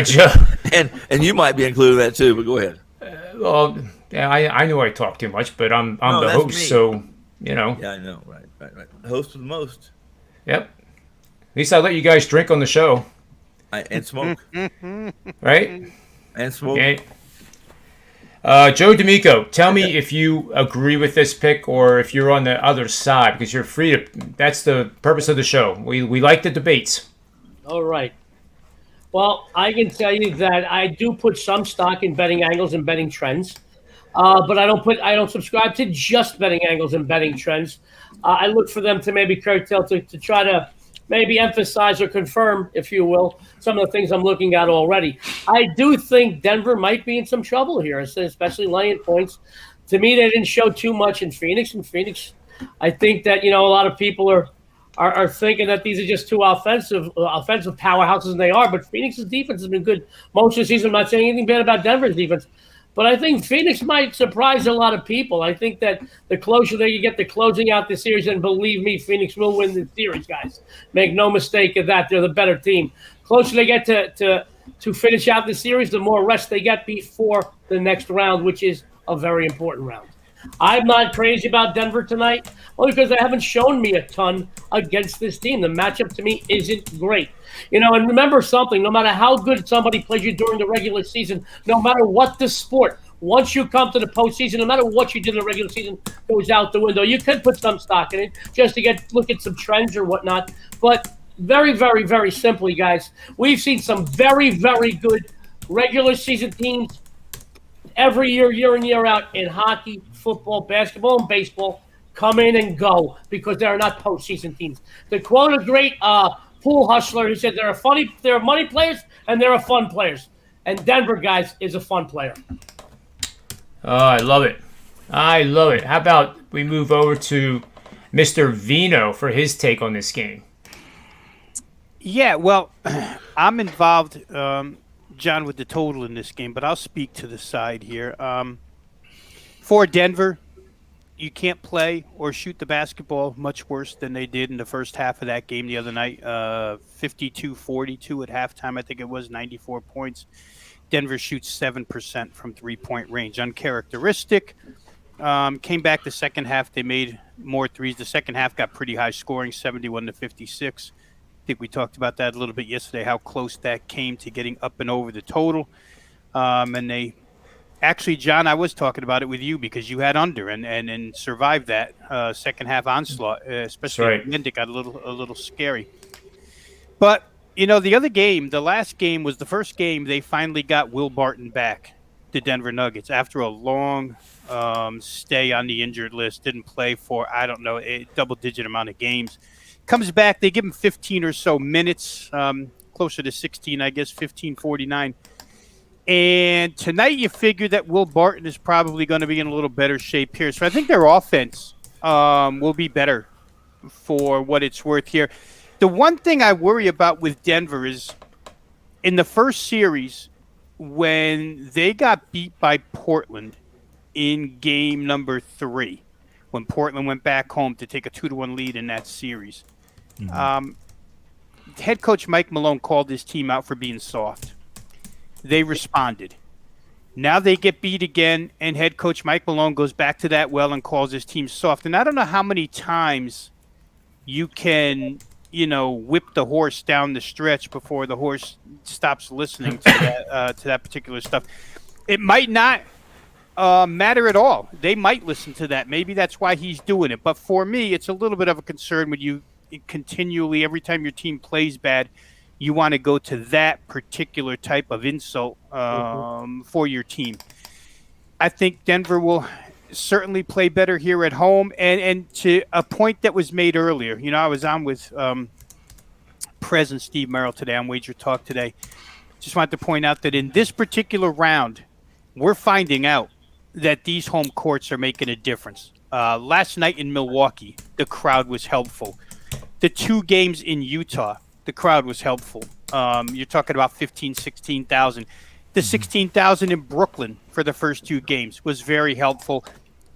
Joe. And you might be included in that too, but go ahead. I know I talk too much, but I'm the host, me. so Yeah, I know. Right. The host of the most. Yep. At least I let you guys drink on the show. And smoke. Right? And smoke. Okay. Joe D'Amico, tell me if you agree with this pick or if you're on the other side, because you're free to. That's the purpose of the show. We like the debates. All right. Well, I can tell you that I do put some stock in betting angles and betting trends, but I don't subscribe to just betting angles and betting trends. I look for them to maybe curtail to try to maybe emphasize or confirm, if you will, some of the things I'm looking at already. I do think Denver might be in some trouble here, especially laying points. To me, they didn't show too much in Phoenix. In Phoenix, I think that, a lot of people are thinking that these are just two offensive powerhouses, and they are. But Phoenix's defense has been good most of the season. I'm not saying anything bad about Denver's defense. But I think Phoenix might surprise a lot of people. I think that the closer they get to closing out the series, and believe me, Phoenix will win the series, guys. Make no mistake of that. They're the better team. Closer they get to finish out the series, the more rest they get before the next round, which is a very important round. I'm not crazy about Denver tonight, only because they haven't shown me a ton against this team. The matchup to me isn't great. And remember something, no matter how good somebody plays you during the regular season, no matter what the sport, once you come to the postseason, no matter what you did in the regular season goes out the window. You could put some stock in it just to look at some trends or whatnot. But very, very, very simply, guys, we've seen some very, very good regular season teams every year in, year out in hockey, football, basketball, and baseball come in and go because they're not postseason teams. To quote a great pool hustler, he said they're money players and they're fun players. And Denver, guys, is a fun player. Oh, I love it. I love it. How about we move over to Mr. Veno for his take on this game? Yeah, well, I'm involved, John, with the total in this game, but I'll speak to the side here. For Denver, you can't play or shoot the basketball much worse than they did in the first half of that game the other night. 52-42 at halftime, I think it was, 94 points. Denver shoots 7% from three-point range. Uncharacteristic. Came back the second half. They made more threes. The second half got pretty high scoring, 71-56. I think we talked about that a little bit yesterday, how close that came to getting up and over the total. And they actually, John, I was talking about it with you because you had under and survived that second half onslaught, especially right. when it got a little scary. But, the other game, the last game was the first game they finally got Will Barton back, the Denver Nuggets, after a long stay on the injured list. Didn't play for, I don't know, a double-digit amount of games. Comes back, they give him 15 or so minutes, closer to 16, I guess, 15:49. And tonight you figure that Will Barton is probably going to be in a little better shape here. So I think their offense will be better for what it's worth here. The one thing I worry about with Denver is in the first series when they got beat by Portland in game number 3, when Portland went back home to take a 2-1 lead in that series. Head coach Mike Malone called his team out for being soft. They responded. Now they get beat again, and head coach Mike Malone goes back to that well and calls his team soft. And I don't know how many times you can, whip the horse down the stretch before the horse stops listening to that particular stuff. It might not matter at all. They might listen to that. Maybe that's why he's doing it. But for me, it's a little bit of a concern when you continually, every time your team plays bad, you want to go to that particular type of insult for your team. I think Denver will certainly play better here at home. And to a point that was made earlier, I was on with President Steve Merril today on Wager Talk today. Just wanted to point out that in this particular round, we're finding out that these home courts are making a difference. Last night in Milwaukee, the crowd was helpful. The 2 games in Utah, the crowd was helpful. You're talking about 15,000, 16,000. The 16,000 in Brooklyn for the first 2 games was very helpful.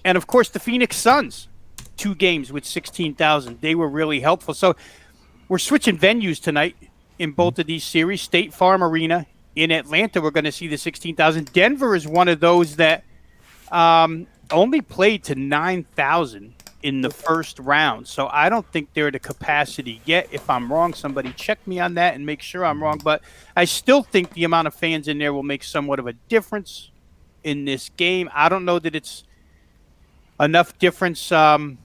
And, of course, the Phoenix Suns, 2 games with 16,000. They were really helpful. So we're switching venues tonight in both of these series. State Farm Arena in Atlanta, we're going to see the 16,000. Denver is one of those that only played to 9,000 in the first round. So I don't think they're at a capacity yet. If I'm wrong, somebody check me on that and make sure I'm wrong. But I still think the amount of fans in there will make somewhat of a difference in this game. I don't know that it's enough difference to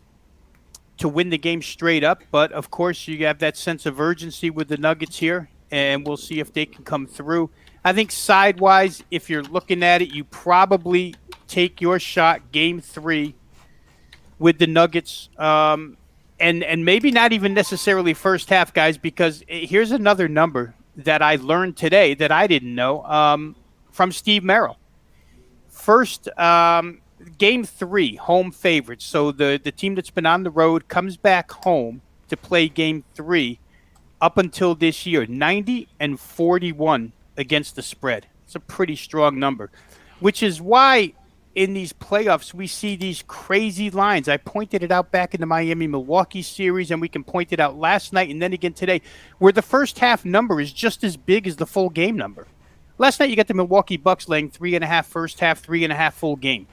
win the game straight up. But, of course, you have that sense of urgency with the Nuggets here, and we'll see if they can come through. I think sidewise, if you're looking at it, you probably take your shot game 3 with the Nuggets. And and maybe not even necessarily first half, guys, because here's another number that I learned today that I didn't know from Steve Merril. First, game 3, home favorites. So the team that's been on the road comes back home to play game 3. Up until this year, 90-41 against the spread. It's a pretty strong number, which is why in these playoffs we see these crazy lines. I pointed it out back in the Miami-Milwaukee series, and we can point it out last night and then again today, where the first half number is just as big as the full game number. Last night you got the Milwaukee Bucks laying 3.5 first half, 3.5 full game.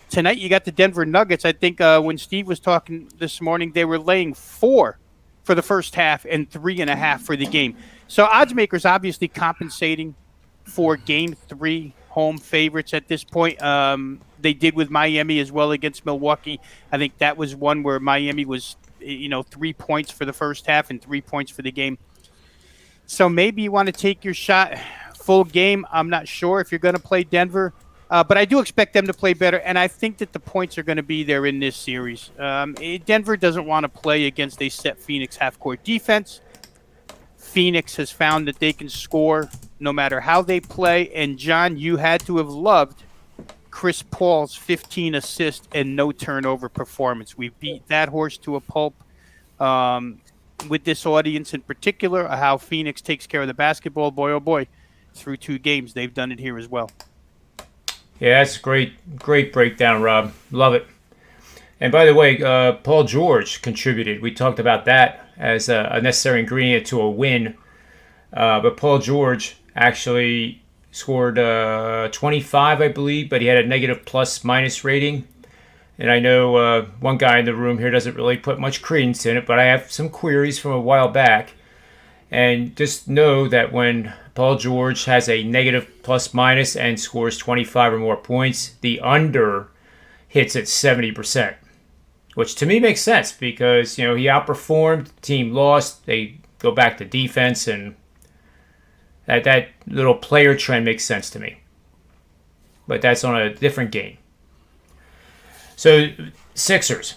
Tonight you got the Denver Nuggets. I think when Steve was talking this morning, they were laying 4 for the first half and 3.5 for the game. So odds makers obviously compensating for game 3 home favorites at this point. They did with Miami as well against Milwaukee. I think that was one where Miami was, 3 points for the first half and 3 points for the game. So maybe you want to take your shot full game. I'm not sure if you're going to play Denver. But I do expect them to play better, and I think that the points are going to be there in this series. Denver doesn't want to play against a set Phoenix half-court defense. Phoenix has found that they can score no matter how they play. And, John, you had to have loved Chris Paul's 15 assist and no turnover performance. We beat that horse to a pulp with this audience in particular, how Phoenix takes care of the basketball. Boy, oh boy, through 2 games, they've done it here as well. Yeah, that's great breakdown, Rob. Love it. And by the way, Paul George contributed. We talked about that as a necessary ingredient to a win. But Paul George actually scored 25, I believe, but he had a negative plus-minus rating. And I know one guy in the room here doesn't really put much credence in it, but I have some queries from a while back. And just know that when Paul George has a negative plus-minus and scores 25 or more points, the under hits at 70%, which to me makes sense because, he outperformed, the team lost, they go back to defense, and that little player trend makes sense to me. But that's on a different game. So, Sixers.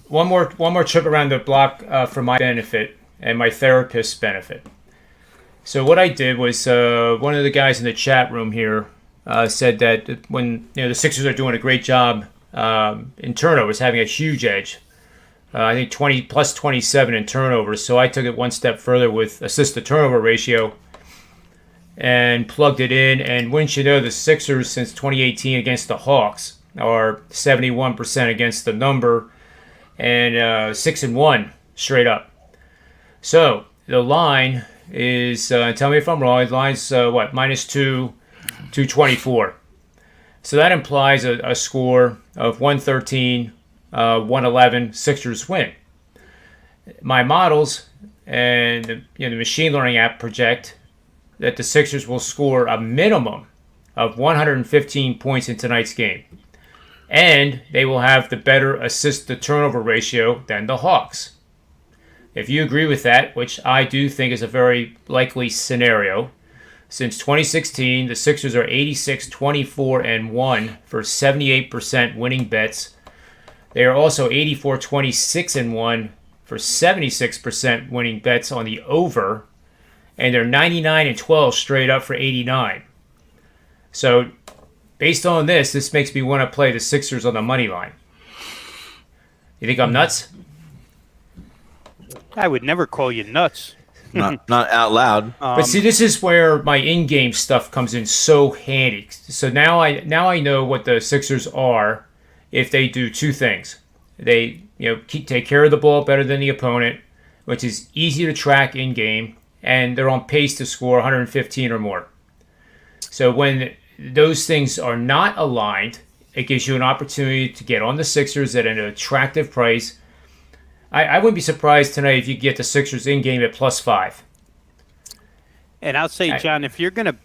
One more trip around the block for my benefit and my therapist's benefit. So what I did was one of the guys in the chat room here said that when the Sixers are doing a great job in turnovers, having a huge edge. I think 20 plus 27 in turnovers. So I took it one step further with assist to turnover ratio and plugged it in. And wouldn't you know, the Sixers since 2018 against the Hawks are 71% against the number and 6-1 straight up. So the line is, tell me if I'm wrong, the line's minus 224. So that implies a score of 113, 111, Sixers win. My models and the machine learning app project that the Sixers will score a minimum of 115 points in tonight's game. And they will have the better assist to turnover ratio than the Hawks. If you agree with that, which I do think is a very likely scenario, since 2016, the Sixers are 86, 24, and 1 for 78% winning bets. They are also 84, 26, and 1 for 76% winning bets on the over, and they're 99 and 12 straight up for 89. So, based on this makes me want to play the Sixers on the money line. You think I'm nuts? I would never call you nuts. Not out loud. But see, this is where my in-game stuff comes in so handy. So now I know what the Sixers are if they do 2 things. They take care of the ball better than the opponent, which is easy to track in-game, and they're on pace to score 115 or more. So when those things are not aligned, it gives you an opportunity to get on the Sixers at an attractive price. I wouldn't be surprised tonight if you get the Sixers in-game at +5. And I'll say, John, if you're going to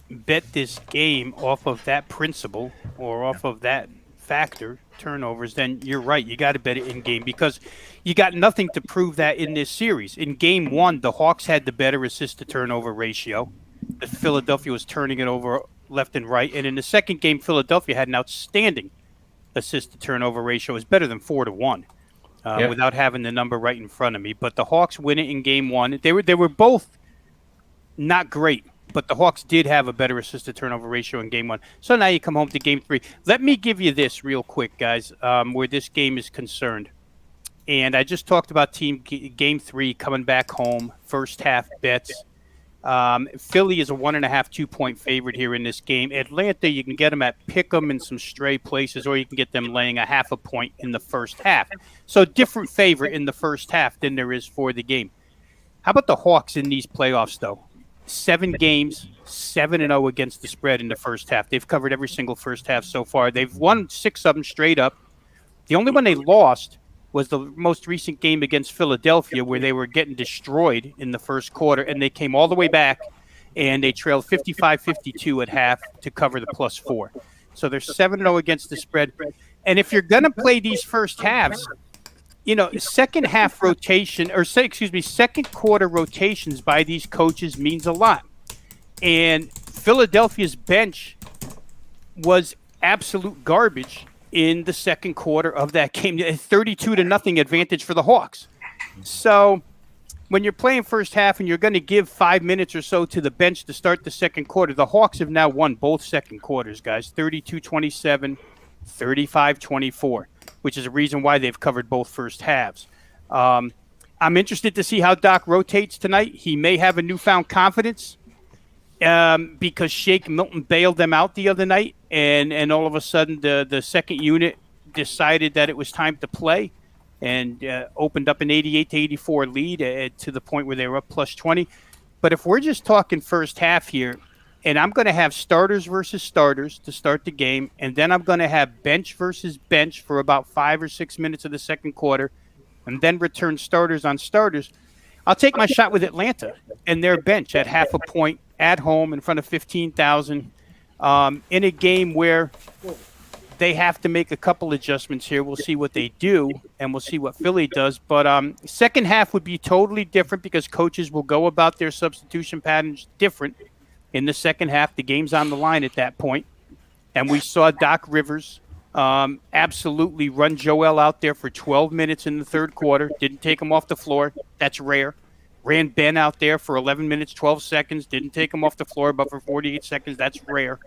bet this game off of that principle or off of that factor, turnovers, then you're right. You got to bet it in-game because you got nothing to prove that in this series. In Game 1, the Hawks had the better assist-to-turnover ratio. The Philadelphia was turning it over left and right. And in the second game, Philadelphia had an outstanding assist-to-turnover ratio. It was better than 4-1. without having the number right in front of me. But the Hawks win it in game one. They were both not great, but the Hawks did have a better assist-to-turnover ratio in game one. So now you come home to game three. Let me give you this real quick, guys, where this game is concerned. And I just talked about game three coming back home, first half bets. Philly is a 1.5, 2-point favorite here in this game. Atlanta, you can get them at pick'em in some stray places, or you can get them laying a 0.5 point in the first half. So different favorite in the first half than there is for the game. How about the Hawks in these playoffs, though? 7 games, 7-0 against the spread in the first half. They've covered every single first half so far. They've won 6 of them straight up. The only one they lost was the most recent game against Philadelphia, where they were getting destroyed in the first quarter, and they came all the way back, and they trailed 55-52 at half to cover the +4. So they're 7-0 against the spread. And if you're going to play these first halves, second quarter rotations by these coaches means a lot. And Philadelphia's bench was absolute garbage in the second quarter of that game. 32-0 advantage for the Hawks. So when you're playing first half and you're going to give 5 minutes or so to the bench to start the second quarter, the Hawks have now won both second quarters, guys. 32-27, 35-24, which is a reason why they've covered both first halves. I'm interested to see how Doc rotates tonight. He may have a newfound confidence because Shake Milton bailed them out the other night, and all of a sudden the second unit decided that it was time to play and opened up an 88-84 lead to the point where they were up +20. But if we're just talking first half here, and I'm going to have starters versus starters to start the game, and then I'm going to have bench versus bench for about 5 or 6 minutes of the second quarter, and then return starters on starters, I'll take my shot with Atlanta and their bench at 0.5 point at home in front of 15,000 in a game where they have to make a couple adjustments here. We'll see what they do, and we'll see what Philly does. But second half would be totally different because coaches will go about their substitution patterns different in the second half. The game's on the line at that point. And we saw Doc Rivers absolutely run Joel out there for 12 minutes in the third quarter. Didn't take him off the floor. That's rare. Ran Ben out there for 11 minutes, 12 seconds. Didn't take him off the floor, but for 48 seconds. That's rare.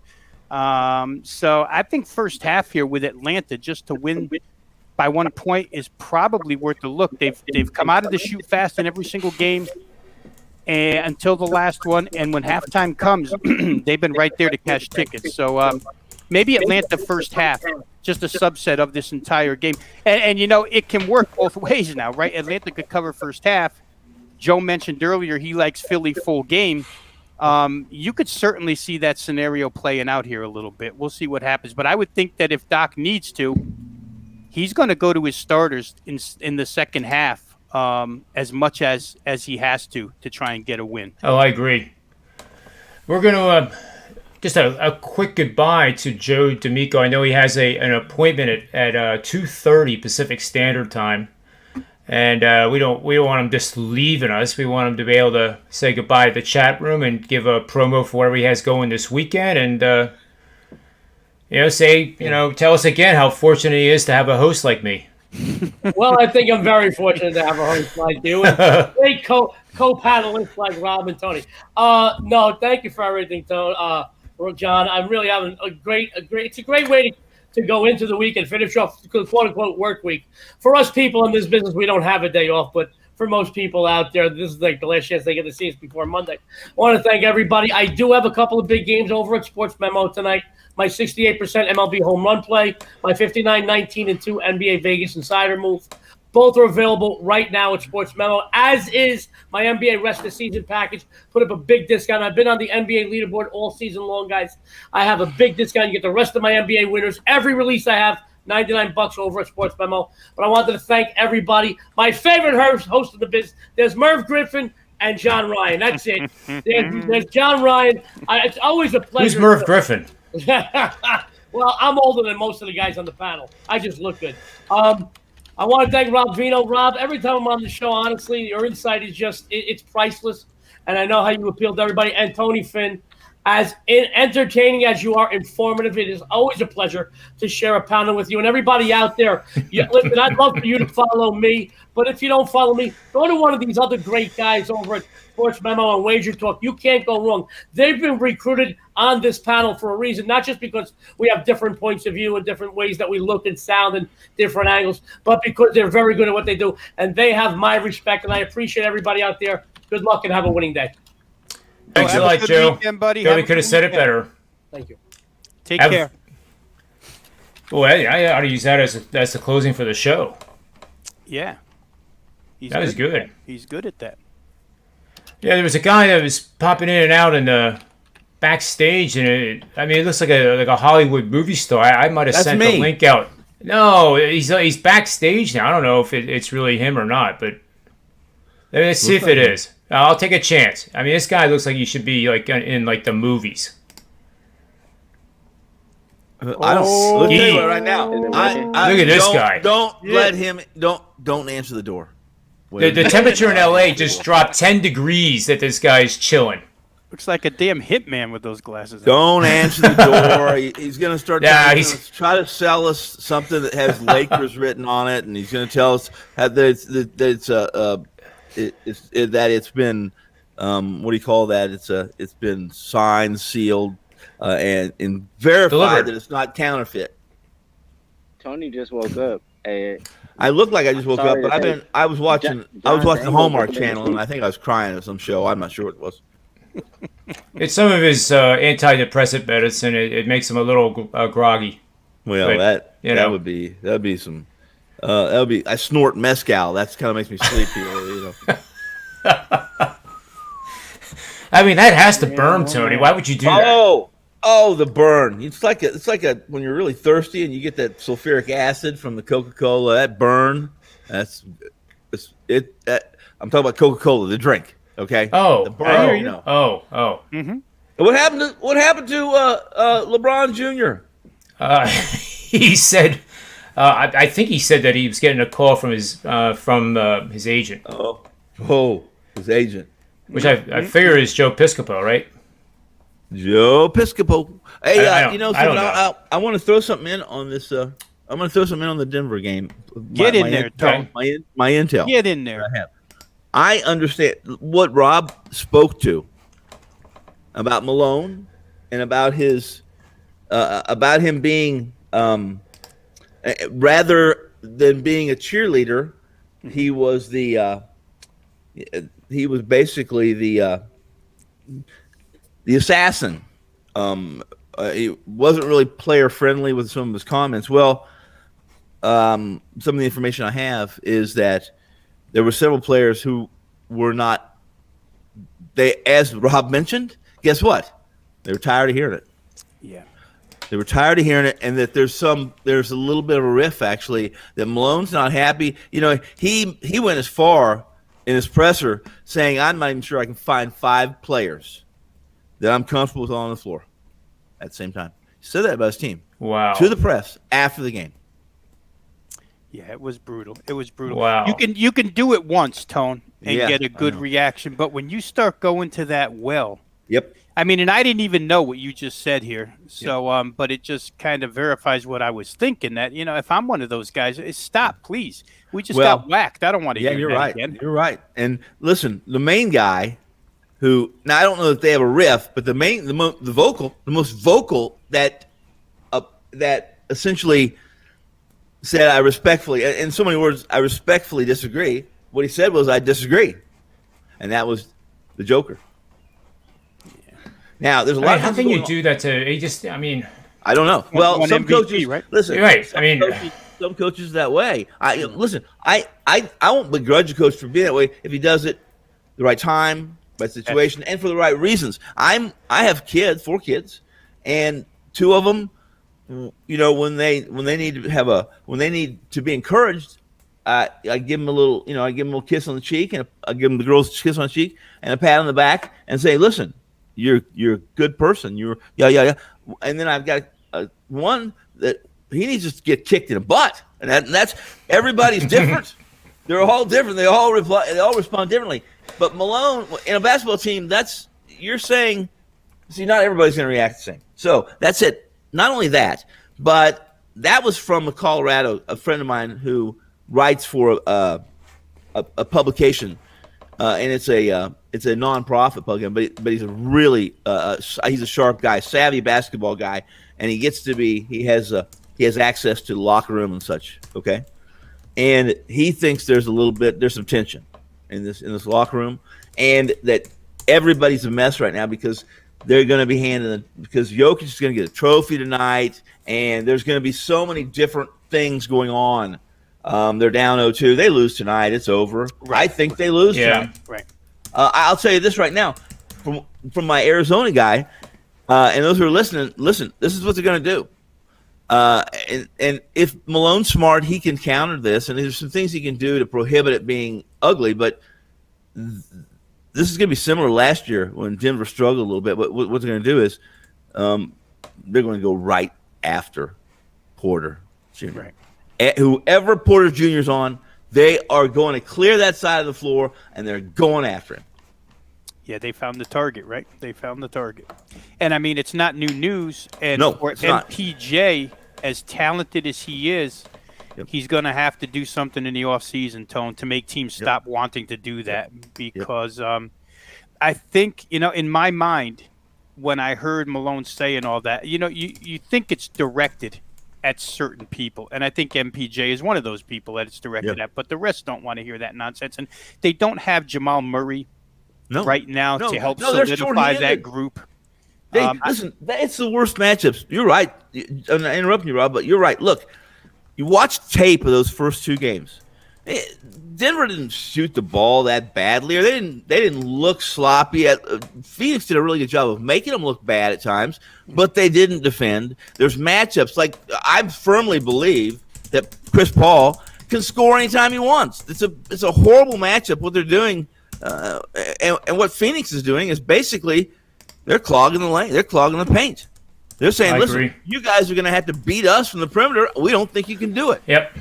So I think first half here with Atlanta just to win by 1 point is probably worth a look. They've come out of the shoot fast in every single game until the last one. And when halftime comes, they've been right there to cash tickets. So maybe Atlanta first half, just a subset of this entire game. And it can work both ways now, right? Atlanta could cover first half. Joe mentioned earlier he likes Philly full game. You could certainly see that scenario playing out here a little bit. We'll see what happens. But I would think that if Doc needs to, he's going to go to his starters in the second half as much as he has to try and get a win. Oh, I agree. We're going to just a quick goodbye to Joe D'Amico. I know he has an appointment at 2:30 Pacific Standard Time. And we don't want him just leaving us. We want him to be able to say goodbye to the chat room and give a promo for whatever he has going this weekend, and tell us again how fortunate he is to have a host like me. Well, I think I'm very fortunate to have a host like you and great co-panelists like Rob and Tony. No, thank you for everything, Tony. John, I'm really having it's a great way to go into the week and finish off the quote-unquote work week. For us people in this business, we don't have a day off, but for most people out there, this is like the last chance they get to see us before Monday. I want to thank everybody. I do have a couple of big games over at SportsMemo tonight. My 68% MLB home run play, my 59-19 and 2 NBA Vegas Insider move. Both are available right now at SportsMemo, as is my NBA rest of season package. Put up a big discount. I've been on the NBA leaderboard all season long, guys. I have a big discount. You get the rest of my NBA winners. Every release I have, $99 over at SportsMemo. But I wanted to thank everybody. My favorite host of the business, there's Merv Griffin and John Ryan. That's it. There's John Ryan. It's always a pleasure. Who's Merv Griffin? Well, I'm older than most of the guys on the panel. I just look good. I want to thank Rob Veno. Rob, every time I'm on the show, honestly, your insight is just, it's priceless. And I know how you appeal to everybody. And Tony Finn, as entertaining as you are informative. It is always a pleasure to share a panel with you. And everybody out there, listen, I'd love for you to follow me, but if you don't follow me, go to one of these other great guys over at Sports Memo and Wager Talk. You can't go wrong. They've been recruited on this panel for a reason, not just because we have different points of view and different ways that we look and sound and different angles, but because they're very good at what they do. And they have my respect, and I appreciate everybody out there. Good luck and have a winning day. Thanks a lot, Joe. Weekend, buddy. Joe, we could have said it better. Thank you. Take care. Well, I ought to use that as the closing for the show. Yeah. That was good. He's good at that. Yeah, there was a guy that was popping in and out in the backstage, and it looks like a Hollywood movie star. I might have sent the link out. No, he's backstage now. I don't know if it's really him or not, but let's see if it is. I'll take a chance. I mean, this guy looks like he should be like in like the movies. I don't. Let's tell you what, right now. Look at this guy. Don't let him. Don't answer the door. The temperature in LA just dropped 10 degrees that this guy's chilling. Looks like a damn hitman with those glasses. Don't answer the door. He's going to start try to sell us something that has Lakers written on it, and he's going to tell us that it's been what do you call that? It's been signed, sealed, and verified that it's not counterfeit. Tony just woke up. I look like I just woke up, but I was watching the Hallmark Channel, and I think I was crying at some show. I'm not sure what it was. It's some of his antidepressant medicine. It makes him a little groggy. Well, that would be some. That would be. I snort mezcal. That's kind of makes me sleepy. I mean, that has to burn, Tony. Why would you do that? Oh, the burn. It's like when you're really thirsty and you get that sulfuric acid from the Coca-Cola. That burn. I'm talking about Coca-Cola, the drink. Okay. Oh, the burn. Mm-hmm. What happened to LeBron Jr.? He said. I think he said that he was getting a call from his agent. Oh, his agent. Which I figure is Joe Piscopo, right? Joe Piscopo. Hey, I want to throw something in on this. I'm going to throw something in on the Denver game. Get in there, Tom. My intel. Get in there. I understand what Rob spoke to about Malone and about him being rather than being a cheerleader, he was basically the assassin. He wasn't really player friendly with some of his comments. Well, some of the information I have is that there were several players who were not. They, as Rob mentioned, guess what? They were tired of hearing it. Yeah. They were tired of hearing it, and that there's a little bit of a riff actually that Malone's not happy. He went as far in his presser saying, "I'm not even sure I can find 5 players that I'm comfortable with on the floor at the same time." He said that about his team. Wow. To the press after the game. Yeah, it was brutal. It was brutal. Wow. You can do it once, Tone, and get a good know. reaction, but when you start going to that well. Yep. I mean, and I didn't even know what you just said here. So, but it just kind of verifies what I was thinking, that, if I'm one of those guys, stop, please. We just got whacked. I don't want to hear that again. You're right. And listen, the main guy who, now I don't know if they have a riff, but the most vocal that essentially said, I respectfully, in so many words, I respectfully disagree. What he said was, I disagree. And that was the Joker. Now, there's a lot of how can you do that to? He just, I don't know. Well, some MVP, coaches, right? Listen, you're right. Some coaches that way. I won't begrudge a coach for being that way if he does it the right time, right situation, and for the right reasons. I have 4 kids, and 2 of them, when they need to be encouraged, I give them a little kiss on the cheek, and I give them the girls a kiss on the cheek and a pat on the back, and say, listen. You're a good person. Yeah. And then I've got one that he needs to get kicked in the butt, and that's everybody's different. They're all different. They all respond differently. But Malone in a basketball team, you're saying See, not everybody's going to react the same. So that's it. Not only that, but that was from Colorado, a friend of mine who writes for a publication, and it's a nonprofit publication, but he's a really he's a sharp guy, savvy basketball guy, and he has access to the locker room and such. Okay, and he thinks there's some tension in this locker room, and that everybody's a mess right now because they're going to be because Jokic is going to get a trophy tonight, and there's going to be so many different things going on. They're down 0-2. They lose tonight. It's over. Right. I think they lose tonight. Right. I'll tell you this right now, from my Arizona guy, and those who are listening, listen. This is what they're going to do. And if Malone's smart, he can counter this, and there's some things he can do to prohibit it being ugly. But this is going to be similar to last year when Denver struggled a little bit. But what they're going to do is they're going to go right after Porter Jr. Right. Whoever Porter Jr. is on, they are going to clear that side of the floor, and they're going after him. Yeah, they found the target, right? They found the target. And, I mean, it's not new news. And no, for it's not. MPJ, as talented as he is, Yep. he's going to have to do something in the offseason, Tone, to make teams stop wanting to do that. Because I think, in my mind, when I heard Malone saying all that, you think it's directed at certain people. And I think MPJ is one of those people that it's directed at. But the rest don't want to hear that nonsense. And they don't have Jamal Murray right now to help solidify that group. Listen, it's the worst matchups. You're right. I'm not interrupting you, Rob, but you're right. Look, you watch tape of those first two games. Denver didn't shoot the ball that badly, or they didn't look sloppy. Phoenix did a really good job of making them look bad at times, but they didn't defend. There's matchups like I firmly believe that Chris Paul can score anytime he wants. It's a horrible matchup. What they're doing, and what Phoenix is doing is basically they're clogging the lane. They're clogging the paint. They're saying, listen, you guys are going to have to beat us from the perimeter. We don't think you can do it. Yep.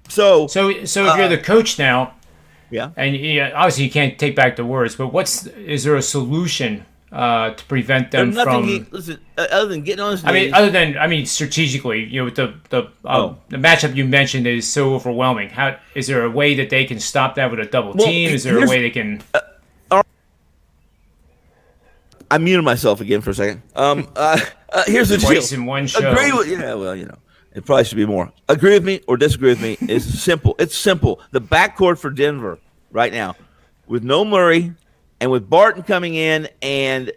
So if you're the coach now, and obviously you can't take back the words, but is there a solution to prevent them from? Other than getting on his knees. Strategically, with the matchup you mentioned is so overwhelming. Is there a way that they can stop that with a double team? Is there a way they can? I muted myself again for a second. Here's the deal. Twice in one show. It probably should be more. Agree with me or disagree with me is simple. It's simple. The backcourt for Denver right now, with no Murray and with Barton coming in and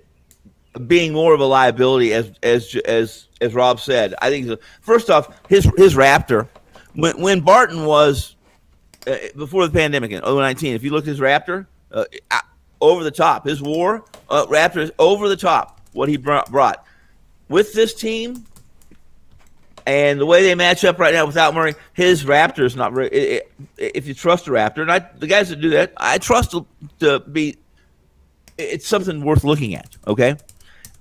being more of a liability, as Rob said, I think first off, his Raptor, when Barton was before the pandemic in 2019, if you look at his Raptor, over the top, his WAR Raptor is over the top. What he brought with this team. And the way they match up right now without Murray, his Raptor is not very. If you trust a Raptor, and the guys that do that, I trust to be. It's something worth looking at, okay?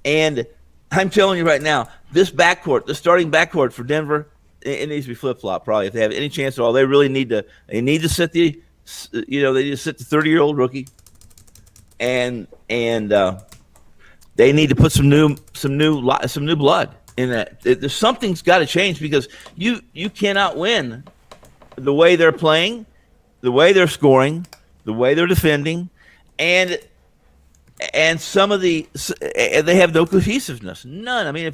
And I'm telling you right now, this backcourt, the starting backcourt for Denver, it needs to be flip flop. Probably if they have any chance at all, they really need to. They need to sit the 30-year-old rookie, and they need to put some new blood. In that, there's something's got to change because you cannot win the way they're playing, the way they're scoring, the way they're defending, and some of they have no cohesiveness, none. I mean,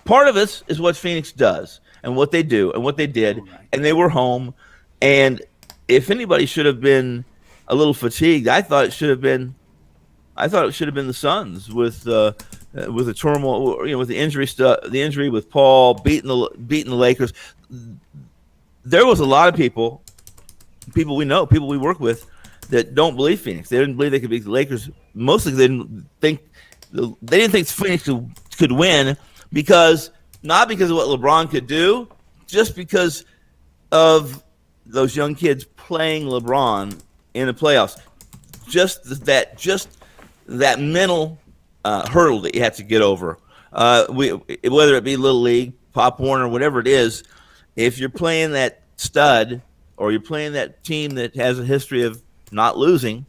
part of this is what Phoenix does and what they do and what they did, and they were home. And if anybody should have been a little fatigued, I thought it should have been the Suns with the turmoil, with the injury stuff, the injury with Paul beating the Lakers. There was a lot of people we know, people we work with, that don't believe Phoenix. They didn't believe they could beat the Lakers. Mostly they didn't think Phoenix could win not because of what LeBron could do, just because of those young kids playing LeBron in the playoffs. Just that mental hurdle that you have to get over. Whether it be Little League, Pop Warner, whatever it is, if you're playing that stud or you're playing that team that has a history of not losing,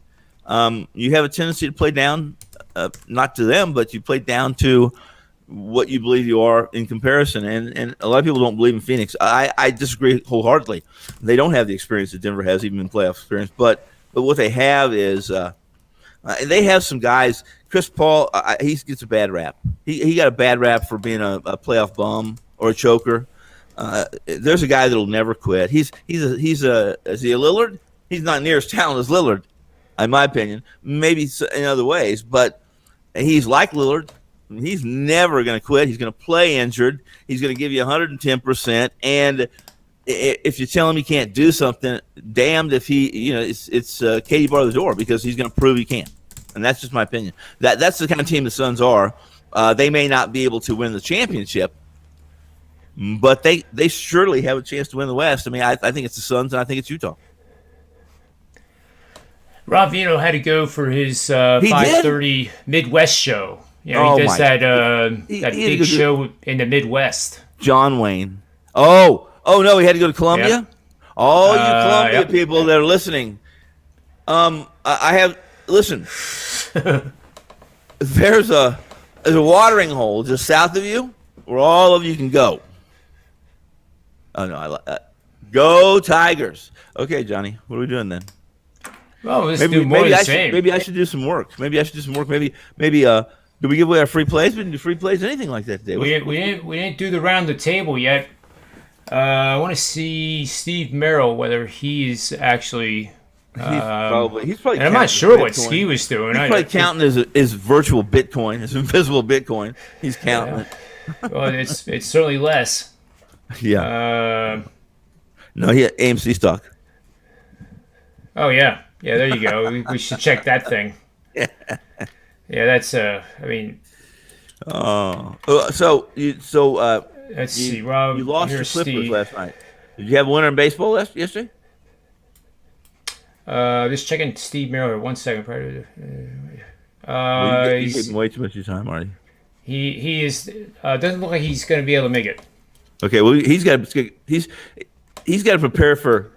you have a tendency to play down, not to them, but you play down to what you believe you are in comparison. And a lot of people don't believe in Phoenix. I disagree wholeheartedly. They don't have the experience that Denver has, even in playoff experience. But what they have is they have some guys. Chris Paul, he gets a bad rap. He got a bad rap for being a playoff bum or a choker. There's a guy that'll never quit. Is he a Lillard? He's not near as talented as Lillard, in my opinion. Maybe in other ways, but he's like Lillard. He's never going to quit. He's going to play injured. He's going to give you 110%. And if you tell him he can't do something, damned if he, it's Katie bar the door, because he's going to prove he can. And that's just my opinion. That's the kind of team the Suns are. They may not be able to win the championship, but they surely have a chance to win the West. I mean, I think it's the Suns, and I think it's Utah. Rob Veno had to go for his 5:30 Midwest show. He does that big show in the Midwest. John Wayne. Oh no, he had to go to Columbia. Yep. All you Columbia people that are listening, listen. There's a watering hole just south of you where all of you can go. Oh no, go Tigers. Okay, Johnny, what are we doing then? Well, let's do more of the same. Maybe I should do some work. Maybe do we give away our free plays? We didn't do free plays, anything like that today. We didn't do the round the table yet. I want to see Steve Merril, whether he's actually. He's probably. And I'm not sure what Ski was doing. He's probably counting his virtual Bitcoin, his invisible Bitcoin. He's counting it. Well, it's certainly less. Yeah. No, he had AMC stock. Oh yeah. There you go. We should check that thing. Yeah, that's I mean. Let's see, Rob. You lost your Clippers last night. Did you have a winner in baseball yesterday? Just checking Steve Merril. 1 second. He's getting way too much of your time, Marty. He is. Doesn't look like he's going to be able to make it. Okay, well he's got to prepare for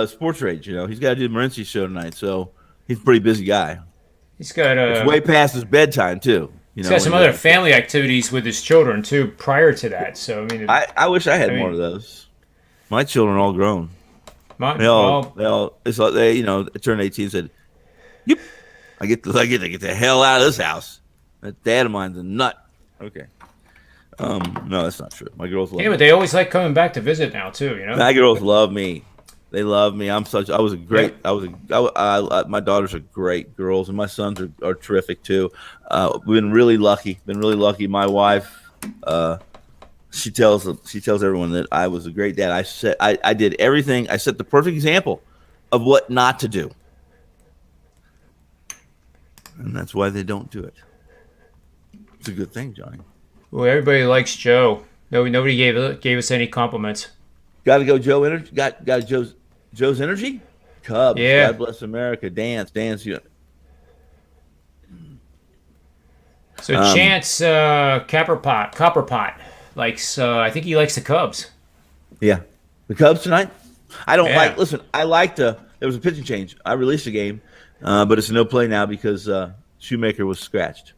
Sports Rage. He's got to do the Morency show tonight, so he's a pretty busy guy. He's got it's way past his bedtime too. He's got some other family activities with his children too prior to that. So I mean, I wish I had more of those. My children are all grown. They turned 18 and said, "Yep, I get to get the hell out of this house." That dad of mine's a nut. Okay. No, that's not true. My girls love me. But they always like coming back to visit now too. My girls love me. They love me. My daughters are great girls, and my sons are terrific too. We've been really lucky. My wife, she tells everyone that I was a great dad. I did everything. I set the perfect example of what not to do, and that's why they don't do it. It's a good thing, Johnny. Well, everybody likes Joe. Nobody gave us any compliments. Got to go, Joe. Energy. Got Joe's energy. Cubs. Yeah. God bless America. Dance. So Chance Copperpot likes. I think he likes the Cubs. Yeah, the Cubs tonight. I don't like. Listen, I liked. There was a pitching change. I released the game, but it's a no play now because Shoemaker was scratched.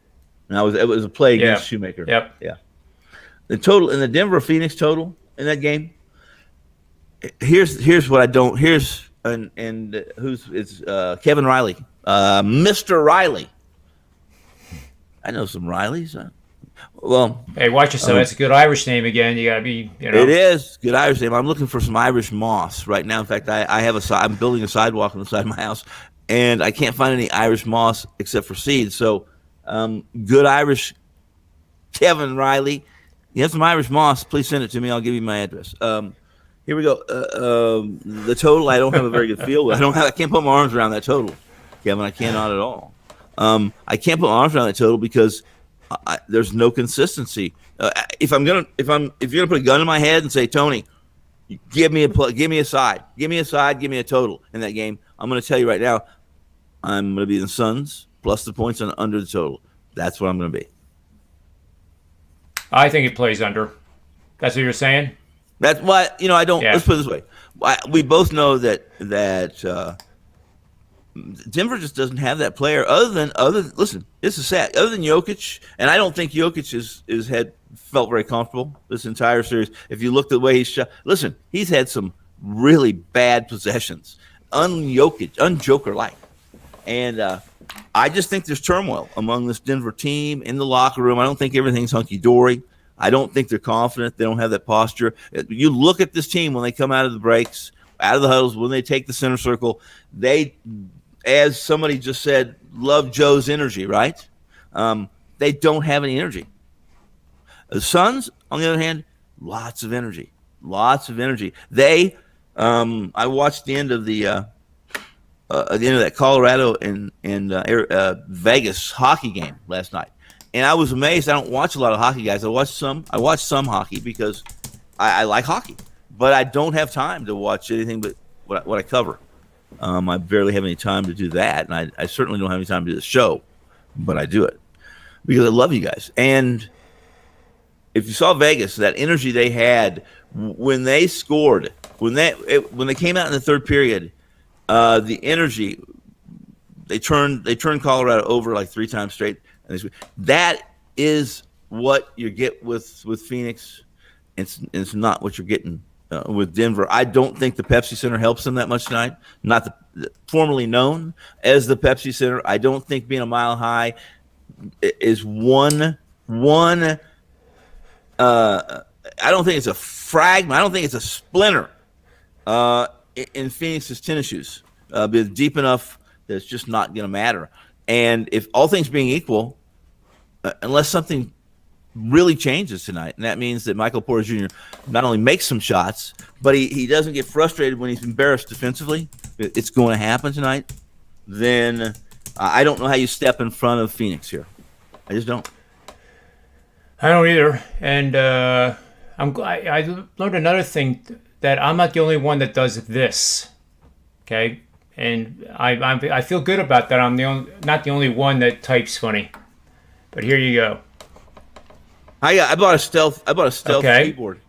And it was a play against Shoemaker. Yep. Yeah. The total in the Denver Phoenix total in that game. Here's what I don't. Here's and who's it's Kevin Riley, Mr. Riley. I know some Rileys. Well, hey, watch yourself. That's a good Irish name again. You gotta be. It is good Irish name. I'm looking for some Irish moss right now. In fact, I'm building a sidewalk on the side of my house, and I can't find any Irish moss except for seeds. So, good Irish Kevin Riley. You have some Irish moss? Please send it to me. I'll give you my address. Here we go. The total, I don't have a very good feel with. I can't put my arms around that total, Kevin. I cannot at all. I can't put my arms around that total because there's no consistency. If you're gonna put a gun in my head and say, Tony, give me a side, give me a total in that game, I'm gonna tell you right now, I'm gonna be the Suns plus the points and under the total. That's what I'm gonna be. I think it plays under. That's what you're saying? That's why, I don't. Yeah. Let's put it this way: we both know that Denver just doesn't have that player. Listen, this is sad. Other than Jokic, and I don't think Jokic felt very comfortable this entire series. If you looked at the way he's shot, listen, he's had some really bad possessions, un-Joker-like, and I just think there's turmoil among this Denver team in the locker room. I don't think everything's hunky dory. I don't think they're confident. They don't have that posture. You look at this team when they come out of the breaks, out of the huddles, when they take the center circle, they, as somebody just said, love Joe's energy, right? They don't have any energy. The Suns, on the other hand, lots of energy. They, I watched the end of that Colorado and Vegas hockey game last night, and I was amazed. I don't watch a lot of hockey, guys. I watch some hockey because I like hockey, but I don't have time to watch anything but what I cover. I barely have any time to do that, and I certainly don't have any time to do the show, but I do it because I love you guys. And if you saw Vegas, that energy they had when they scored, when they came out in the third period, the energy, they turned Colorado over like 3 times straight. That is what you get with Phoenix. It's not what you're getting with Denver. I don't think the Pepsi Center helps them that much tonight. Not formerly known as the Pepsi Center. I don't think being a mile high is one. I don't think it's a fragment. I don't think it's a splinter in Phoenix's tennis shoes. Be deep enough that it's just not going to matter. And if all things being equal, unless something really changes tonight, and that means that Michael Porter Jr. not only makes some shots, but he doesn't get frustrated when he's embarrassed defensively. It's going to happen tonight. Then I don't know how you step in front of Phoenix here. I just don't. I don't either. And I learned another thing, that I'm not the only one that does this. Okay, and I feel good about that. I'm not the only one that types funny. But here you go. I bought a stealth keyboard.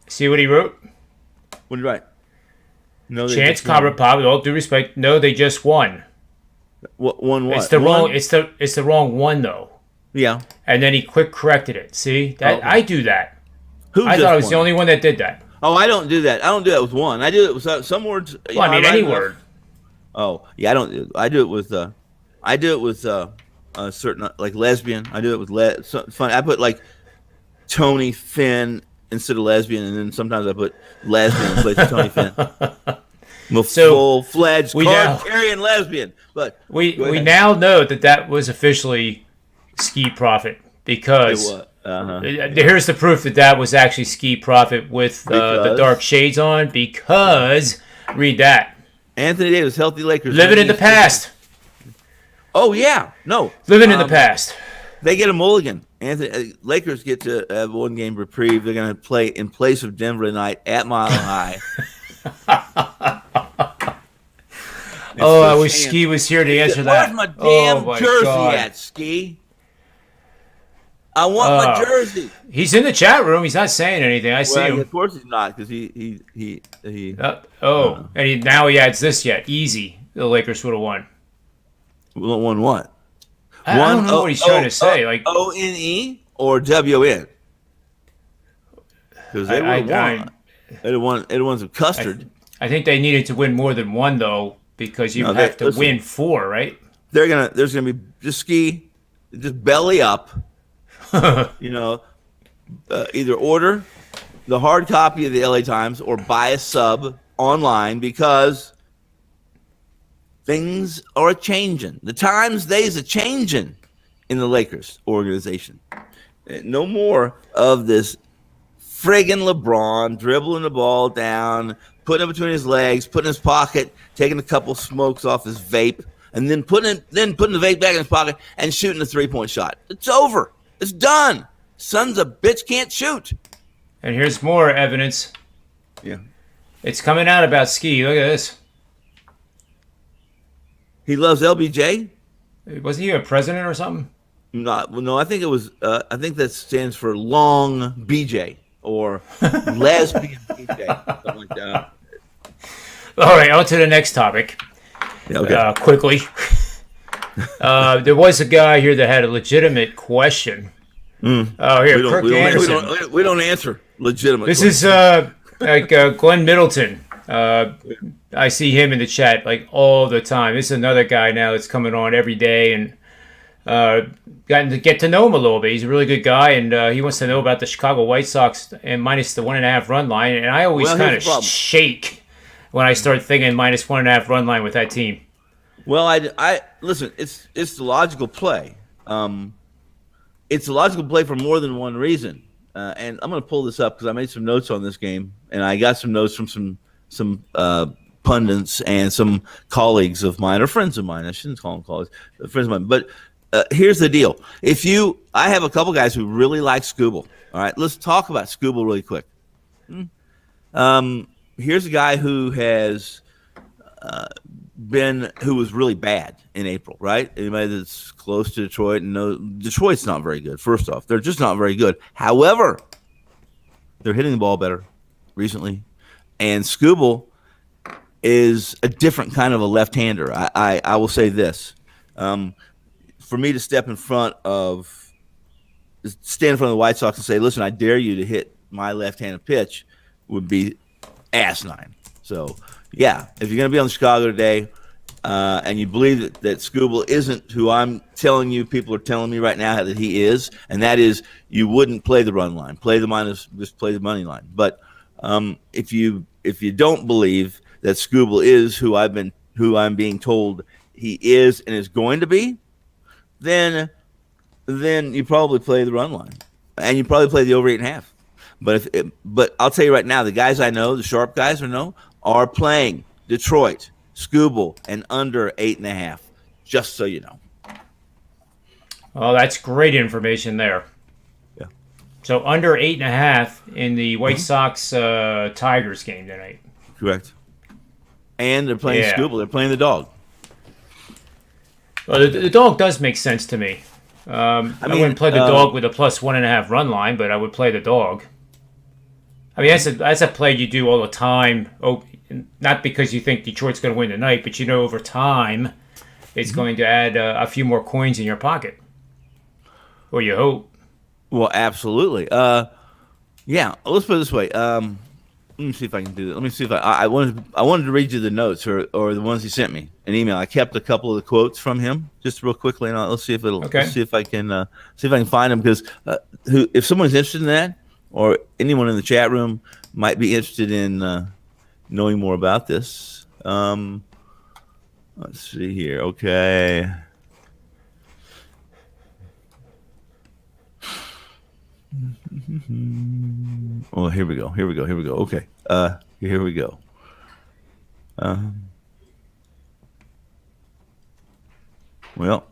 See what he wrote? What did you write? No, Chance Copperpop, with all due respect, no, they just won. Won what? It's the wrong. It's the wrong one though. Yeah. And then he quick corrected it. See that? I do that. I thought I was the only one that did that. Oh, I don't do that. I don't do that with one. I do it with some words. Well, I mean any word. Oh, yeah. I do it with certain, like lesbian. I do it with fun. I put like Tony Finn instead of lesbian, and then sometimes I put lesbian in place of Tony Finn. I'm a full-fledged card-carrying lesbian. But we now know that was officially Ski Profit, because here's the proof that was actually Ski Profit with the dark shades on, because read that. Anthony Davis, healthy Lakers. Living in the past. Oh, yeah. No. Living in the past. They get a mulligan. Lakers get to have one game reprieve. They're going to play in place of Denver tonight at Mile High. I wish Ski was here to answer that. Where's my damn jersey at, Ski? I want my jersey. He's in the chat room. He's not saying anything. I see him. Of course he's not, because he. And now he adds this yet. Easy. The Lakers would have won. Won what? I don't know what he's trying to say. Like ONE or WN? Because they would have won. It won some custard. I think they needed to win more than one, though, because you have to win 4, right? There's gonna be just Ski, just belly up. Either order the hard copy of the LA Times or buy a sub online, because things are a-changing. The times, days are changing in the Lakers organization. No more of this friggin' LeBron dribbling the ball down, putting it between his legs, putting it in his pocket, taking a couple smokes off his vape, and then putting the vape back in his pocket and shooting a 3-point shot. It's over. It's done. Sons of bitch can't shoot. And here's more evidence. Yeah. It's coming out about Ski. Look at this. He loves LBJ? Wasn't he a president or something? No, I think it was. I think that stands for Long BJ or Lesbian BJ, something like that. All right, on to the next topic. Yeah, okay. Quickly. There was a guy here that had a legitimate question. Oh, here, Kirk Anderson. We don't answer legitimate. This is like Glenn Middleton. I see him in the chat like all the time. This is another guy now that's coming on every day and gotten to get to know him a little bit. He's a really good guy, and he wants to know about the Chicago White Sox and minus the 1.5 run line. And I always kind of shake when I start thinking minus 1.5 run line with that team. Well, I listen. It's the logical play. It's a logical play for more than one reason. And I'm going to pull this up because I made some notes on this game, and I got some notes from some pundits and some colleagues of mine, or friends of mine. I shouldn't call them colleagues, friends of mine. But here's the deal. I have a couple guys who really like Scooble. All right, let's talk about Scooble really quick. Here's a guy who has who was really bad in April, right? Anybody that's close to Detroit and knows Detroit's not very good. First off, they're just not very good. However, they're hitting the ball better recently, and Scooble is a different kind of a left-hander. I will say this: for me to stand in front of the White Sox and say, "Listen, I dare you to hit my left-handed pitch," would be asinine. So. Yeah, if you're going to be on Chicago today and you believe that Scooble isn't who I'm telling you, people are telling me right now that he is, and that is you wouldn't play the run line, just play the money line. But if you don't believe that Scooble is who I'm being told he is and is going to be, then you probably play the run line, and you probably play the over 8.5. But I'll tell you right now, the guys I know, the sharp guys I know, are playing Detroit, Scooble, and under 8.5, just so you know. Oh, that's great information there. Yeah. So under 8.5 in the White Sox Tigers game tonight. Correct. And they're playing Scooble. They're playing the dog. Well, the dog does make sense to me. I wouldn't play the dog with a plus 1.5 run line, but I would play the dog. I mean, that's a play you do all the time. Oh, not because you think Detroit's going to win tonight, but you know over time it's going to add a few more coins in your pocket. Or you hope. Well, absolutely. Yeah, let's put it this way. Let me see if I can do that. Let me see if I wanted to read you the notes or the ones he sent me an email. I kept a couple of the quotes from him just real quickly, and let's see if let's see if I can find them because if someone's interested in that. Or anyone in the chat room might be interested in knowing more about this. Let's see here. Okay. Oh, here we go. Okay. Here we go. Well,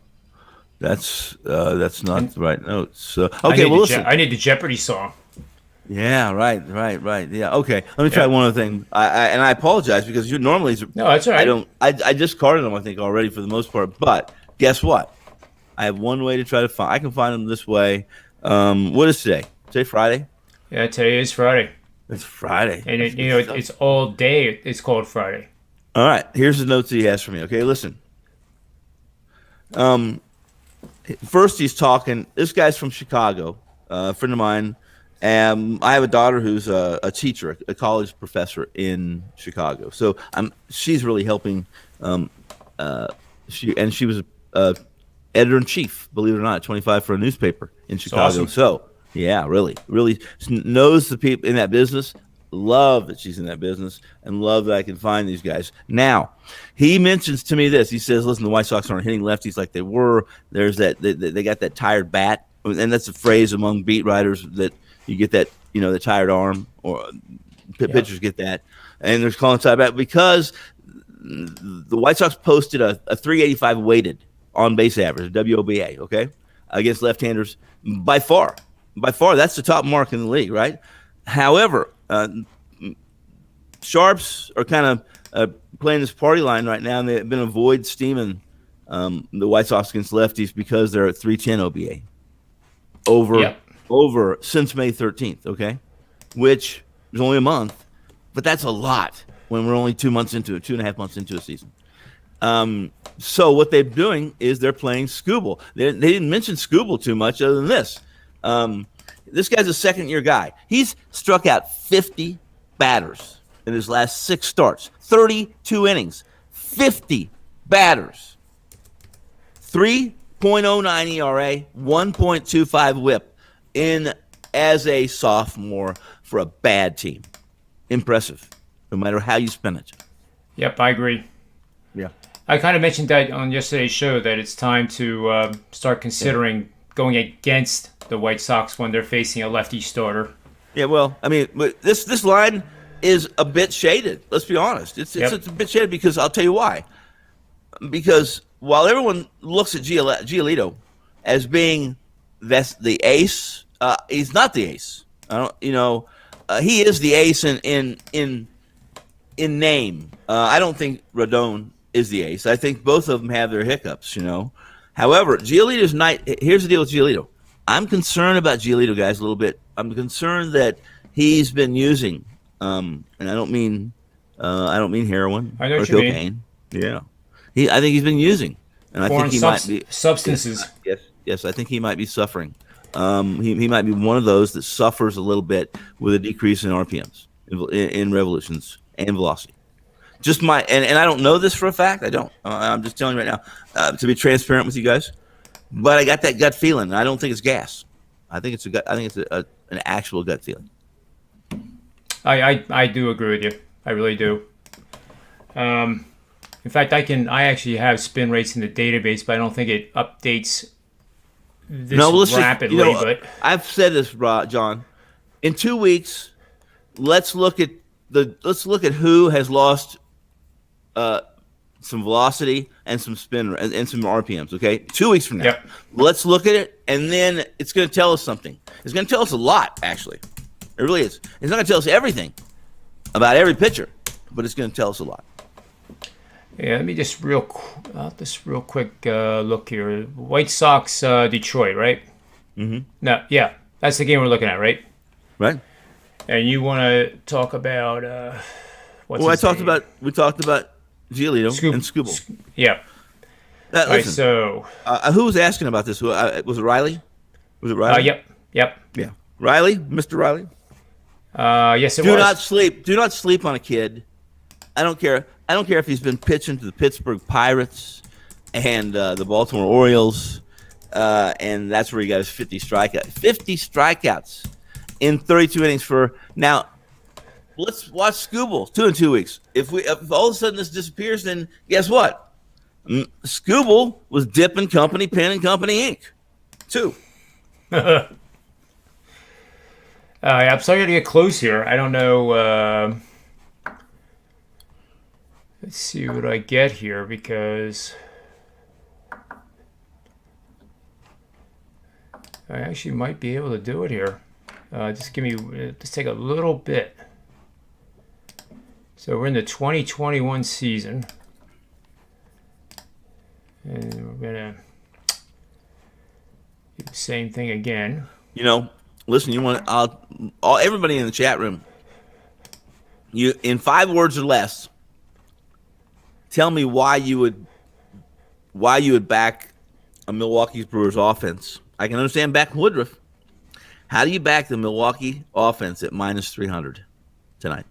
that's not the right notes. Okay. Listen. I need the Jeopardy song. Yeah, right. Yeah, okay. Let me try one other thing. I apologize because you normally. No, that's all right. I discarded them, I think, already for the most part. But guess what? I have one way to try to find. I can find them this way. What is today? Today Friday? Yeah, today is Friday. It's Friday, and it's all day. It's called Friday. All right. Here's the notes he has for me. Okay, listen. First, he's talking. This guy's from Chicago, a friend of mine. I have a daughter who's a teacher, a college professor in Chicago. So she's really helping. She was editor in chief, believe it or not, 25 for a newspaper in Chicago. Awesome. So yeah, really knows the people in that business. Love that she's in that business, and love that I can find these guys. Now, he mentions to me this. He says, "Listen, the White Sox aren't hitting lefties like they were. There's that they got that tired bat, and that's a phrase among beat writers that." You get that, the tired arm, or pitchers get that. And there's calling tired back because the White Sox posted a 385 weighted on base average, WOBA, okay, against left-handers by far. That's the top mark in the league, right? However, Sharps are kind of playing this party line right now, and they've been avoid steaming the White Sox against lefties because they're at 310 OBA. Over since May 13th, okay, which is only a month, but that's a lot when we're only 2.5 months into a season. So what they're doing is they're playing Scooble. They didn't mention Scooble too much other than this. This guy's a second-year guy. He's struck out 50 batters in his last 6 starts, 32 innings, 50 batters, 3.09 ERA, 1.25 WHIP as a sophomore for a bad team. Impressive, no matter how you spin it. Yep, I agree. Yeah. I kind of mentioned that on yesterday's show that it's time to start considering going against the White Sox when they're facing a lefty starter. Yeah, well, I mean, this line is a bit shaded. Let's be honest. It's a bit shaded because I'll tell you why. Because while everyone looks at Giolito as being the ace, he's not the ace. He is the ace in name. I don't think Rodon is the ace. I think both of them have their hiccups. However, Giolito's night. Here's the deal with Giolito. I'm concerned about Giolito, guys, a little bit. I'm concerned that he's been using, and I don't mean heroin or cocaine. Yeah, I think he's been using, and I think he might be substances. Yes, I think he might be suffering. He might be one of those that suffers a little bit with a decrease in RPMs, in revolutions and velocity. Just and I don't know this for a fact. I don't. I'm just telling you right now to be transparent with you guys. But I got that gut feeling. I don't think it's gas. I think it's a gut. I think it's an actual gut feeling. I do agree with you. I really do. In fact, I actually have spin rates in the database, but I don't think it updates this rapidly. But I've said this, John. In 2 weeks, let's look at who has lost some velocity and some spin and some RPMs. Okay, 2 weeks from now, let's look at it, and then it's going to tell us something. It's going to tell us a lot, actually. It really is. It's not going to tell us everything about every pitcher, but it's going to tell us a lot. Yeah, let me just real quick look here. White Sox, Detroit, right? Mm-hmm. No, yeah, that's the game we're looking at, right? Right. And you want to talk about we talked about Giolito and Scooble. Yeah. All right, so who was asking about this? Was it Riley? Was it Riley? Yep. Yeah. Riley, Mr. Riley. Yes, it was. Do not sleep on a kid. I don't care if he's been pitching to the Pittsburgh Pirates and the Baltimore Orioles, and that's where he got his 50 strikeouts in 32 innings for now. Let's watch Scooble 2 in 2 weeks. If all of a sudden this disappears, then guess what? Scooble was Dippin' Company, Pen and Company Inc. 2. I'm starting to get close here. I don't know. Let's see what I get here because I actually might be able to do it here. Just take a little bit. So we're in the 2021 season, and we're gonna do the same thing again. Listen. Everybody in the chat room. You in 5 words or less. Tell me why you would back a Milwaukee Brewers offense. I can understand backing Woodruff. How do you back the Milwaukee offense at minus 300 tonight?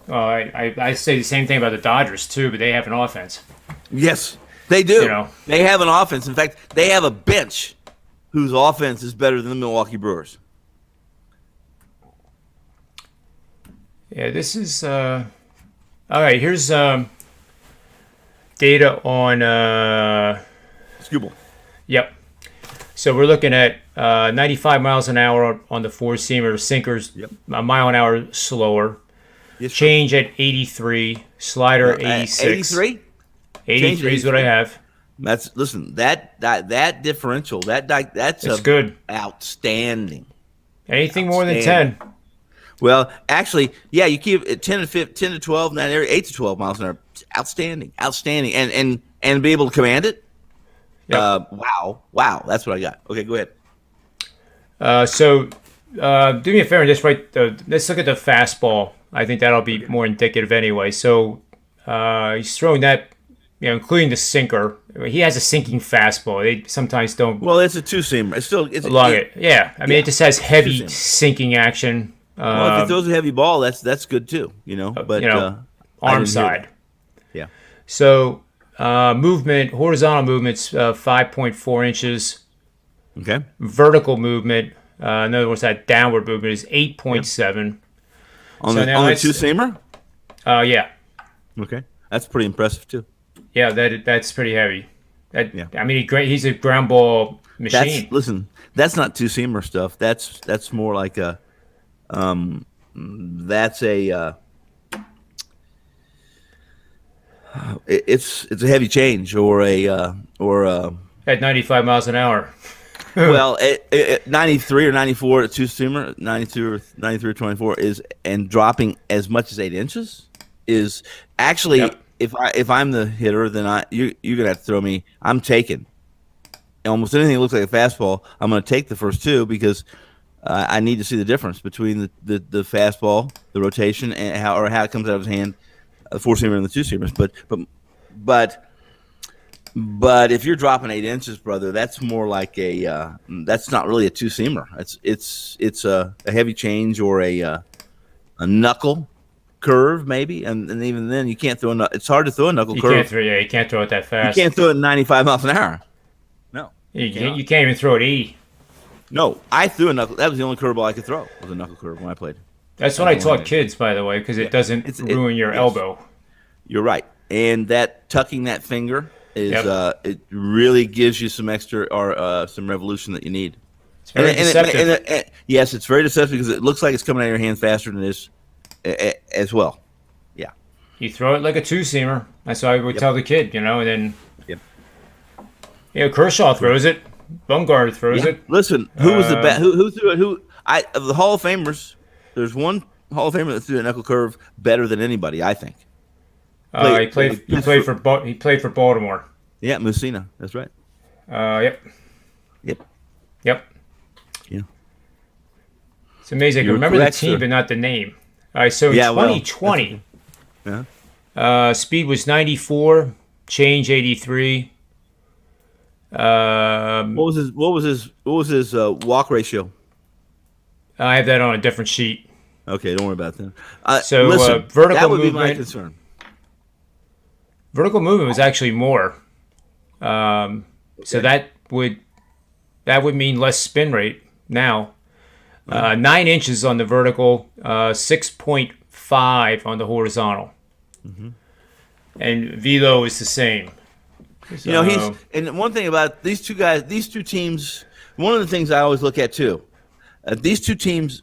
I say the same thing about the Dodgers too, but they have an offense. Yes, they do. They have an offense. In fact, they have a bench whose offense is better than the Milwaukee Brewers. Yeah, this is all right. Here's data on Scooble. Yep. So we're looking at 95 miles an hour on the four-seamer, sinkers a mile an hour slower. Yes, change at 83, slider 86. 83? 83 is what I have. That differential, that's good. Outstanding. Anything more than 10. Well, actually, yeah, you keep it 10 to 12, now 8 to 12 miles an hour. Outstanding. And be able to command it. Yep. Wow, that's what I got. Okay, go ahead. So do me a favor and just let's look at the fastball. I think that'll be more indicative anyway. So He's throwing that, including the sinker. He has a sinking fastball. They sometimes don't Well, it's a two-seamer. It's lug it. Yeah, I mean, it just has heavy two-seamer. sinking action. Well, if it throws a heavy ball, that's good too. But I arm didn't hear side. that. Yeah. So horizontal movement's 5.4 inches. Okay. Vertical movement, in other words, that downward movement is 8.7. On So the now it's- two-seamer. Yeah. Okay, that's pretty impressive too. Yeah, that's pretty heavy. Yeah. I mean, he's a ground ball machine. That's not two-seamer stuff. That's more like a that's a it's a heavy change or At 95 miles an hour. well, 93 or 94 at two-seamer, 92 or 93 or 24 is, and dropping as much as 8 inches is actually, Yep. if I'm the hitter, then you're gonna have to throw me. I'm taking almost anything that looks like a fastball. I'm gonna take the first two because I need to see the difference between the fastball, the rotation, and how it comes out of his hand, the four-seamer and the two-seamers. But if you're dropping 8 inches, brother, that's more like that's not really a two-seamer. It's a heavy change or a knuckle curve maybe, and even then you can't throw it's hard to throw a knuckle curve. You can't throw it that You fast. can't throw it 95 miles an hour. No, You can't even throw it 80. no. I threw a knuckle. That was the only curveball I could throw. Was a knuckle curve when I played. That's what I taught kids, by the way, because it doesn't ruin your yes. elbow. You're right, and that tucking that finger is it really gives you some extra or some revolution that you need. It's very deceptive. And yes, it's very deceptive because it looks like it's coming out of your hand faster than it is as well. Yeah. You throw it like a two-seamer. That's what I would tell the kid, and then Kershaw throws it. Bumgarner throws it. Listen, who was the best? Who threw it? Of the Hall of Famers, there's one Hall of Famer that threw a knuckle curve better than anybody, I think. He played for Baltimore. Yeah, Mussina. That's right. Yep. Yep. Yeah. It's amazing. I can You're remember correct, the team, sir. but not the name. All right, so in 2020, speed was 94, change 83. What was his walk ratio? I have that on a different sheet. Okay, don't worry about that. So, listen, vertical that would be my movement- concern. Vertical movement was actually more. So that would mean less spin rate now. 9 inches on the vertical, 6.5 on the horizontal. Mm-hmm. And Velo is the same. So, And one thing about these two guys, these two teams, one of the things I always look at too, these two teams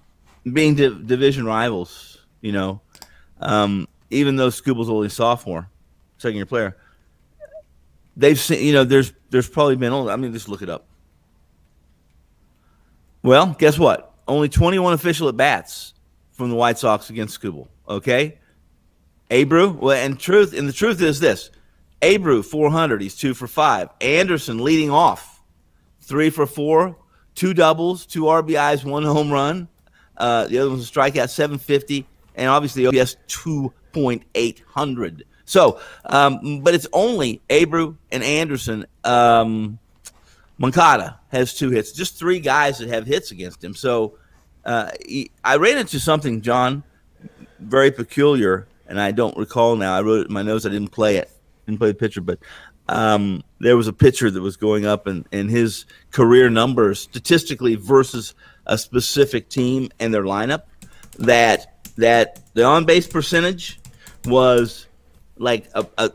being division rivals, even though Scooble's only sophomore, second-year player, they've seen, there's probably been, just look it up. Well, guess what? Only 21 official at-bats from the White Sox against Scooble, okay? Abreu, the truth is this. Abreu, 400, he's 2 for 5. Anderson leading off, 3 for 4, 2 doubles, 2 RBIs, 1 home run. The other one's a strikeout, 750, and obviously OPS 2.800. So, but it's only Abreu and Anderson. Moncada has 2 hits. Just 3 guys that have hits against him. So I ran into something, John, very peculiar, and I don't recall now. I wrote it in my notes. I didn't play it. Didn't play the pitcher, but there was a pitcher that was going up and his career numbers statistically versus a specific team and their lineup, that the on-base percentage was like a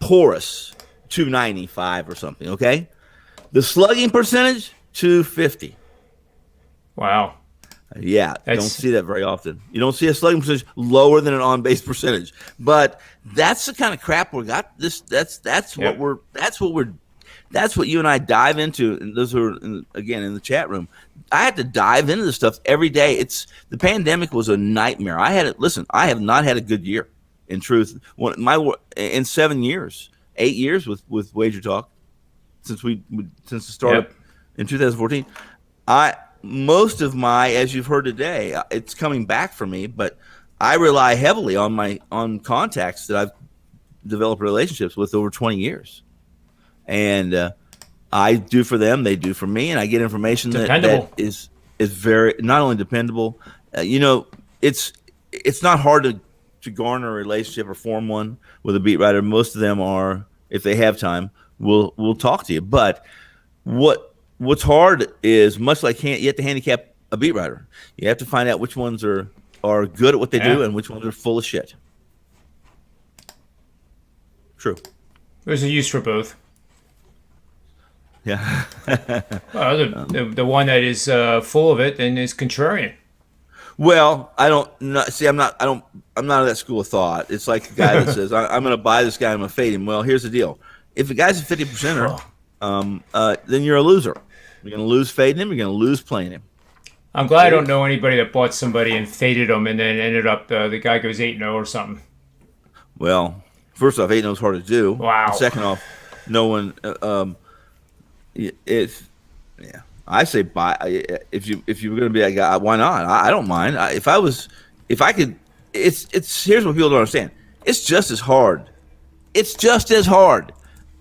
porous 295 or something, okay? The slugging percentage, 250. wow. Yeah, you don't see that very often. You don't see a slugging percentage lower than an on-base percentage. But that's the kind of crap we got. That's what you and I dive into. And those who are again in the chat room, I had to dive into this stuff every day. The pandemic was a nightmare. I have not had a good year. In truth, in 7 years, 8 years with Wager Talk, since the start in 2014, most of my, as you've heard today, it's coming back for me, but I rely heavily on contacts that I've developed relationships with over 20 years, and I do for them, they do for me, and I get information that is very not only dependable. It's not hard to garner a relationship or form one with a beat writer. Most of them are, if they have time, will talk to you. But what's hard is, much like you have to handicap a beat writer. You have to find out which ones are good at what they do and which ones are full of shit. True. There's a use for both. Yeah. Well, the one that is full of it and is contrarian. Well, I'm not of that school of thought. It's like the guy that says, I'm going to buy this guy, I'm going to fade him. Well, here's the deal. If the guy's a 50%er, then you're a loser. You're going to lose fading him. You're going to lose playing him. I'm glad I don't know anybody that bought somebody and faded them and then ended up the guy goes 8-0 or something. Well, first off, 8-0 is hard to do. Wow. Second off, no one I say buy. If you were going to be a guy, why not? I don't mind. If I could, it's here's what people don't understand. It's just as hard. It's just as hard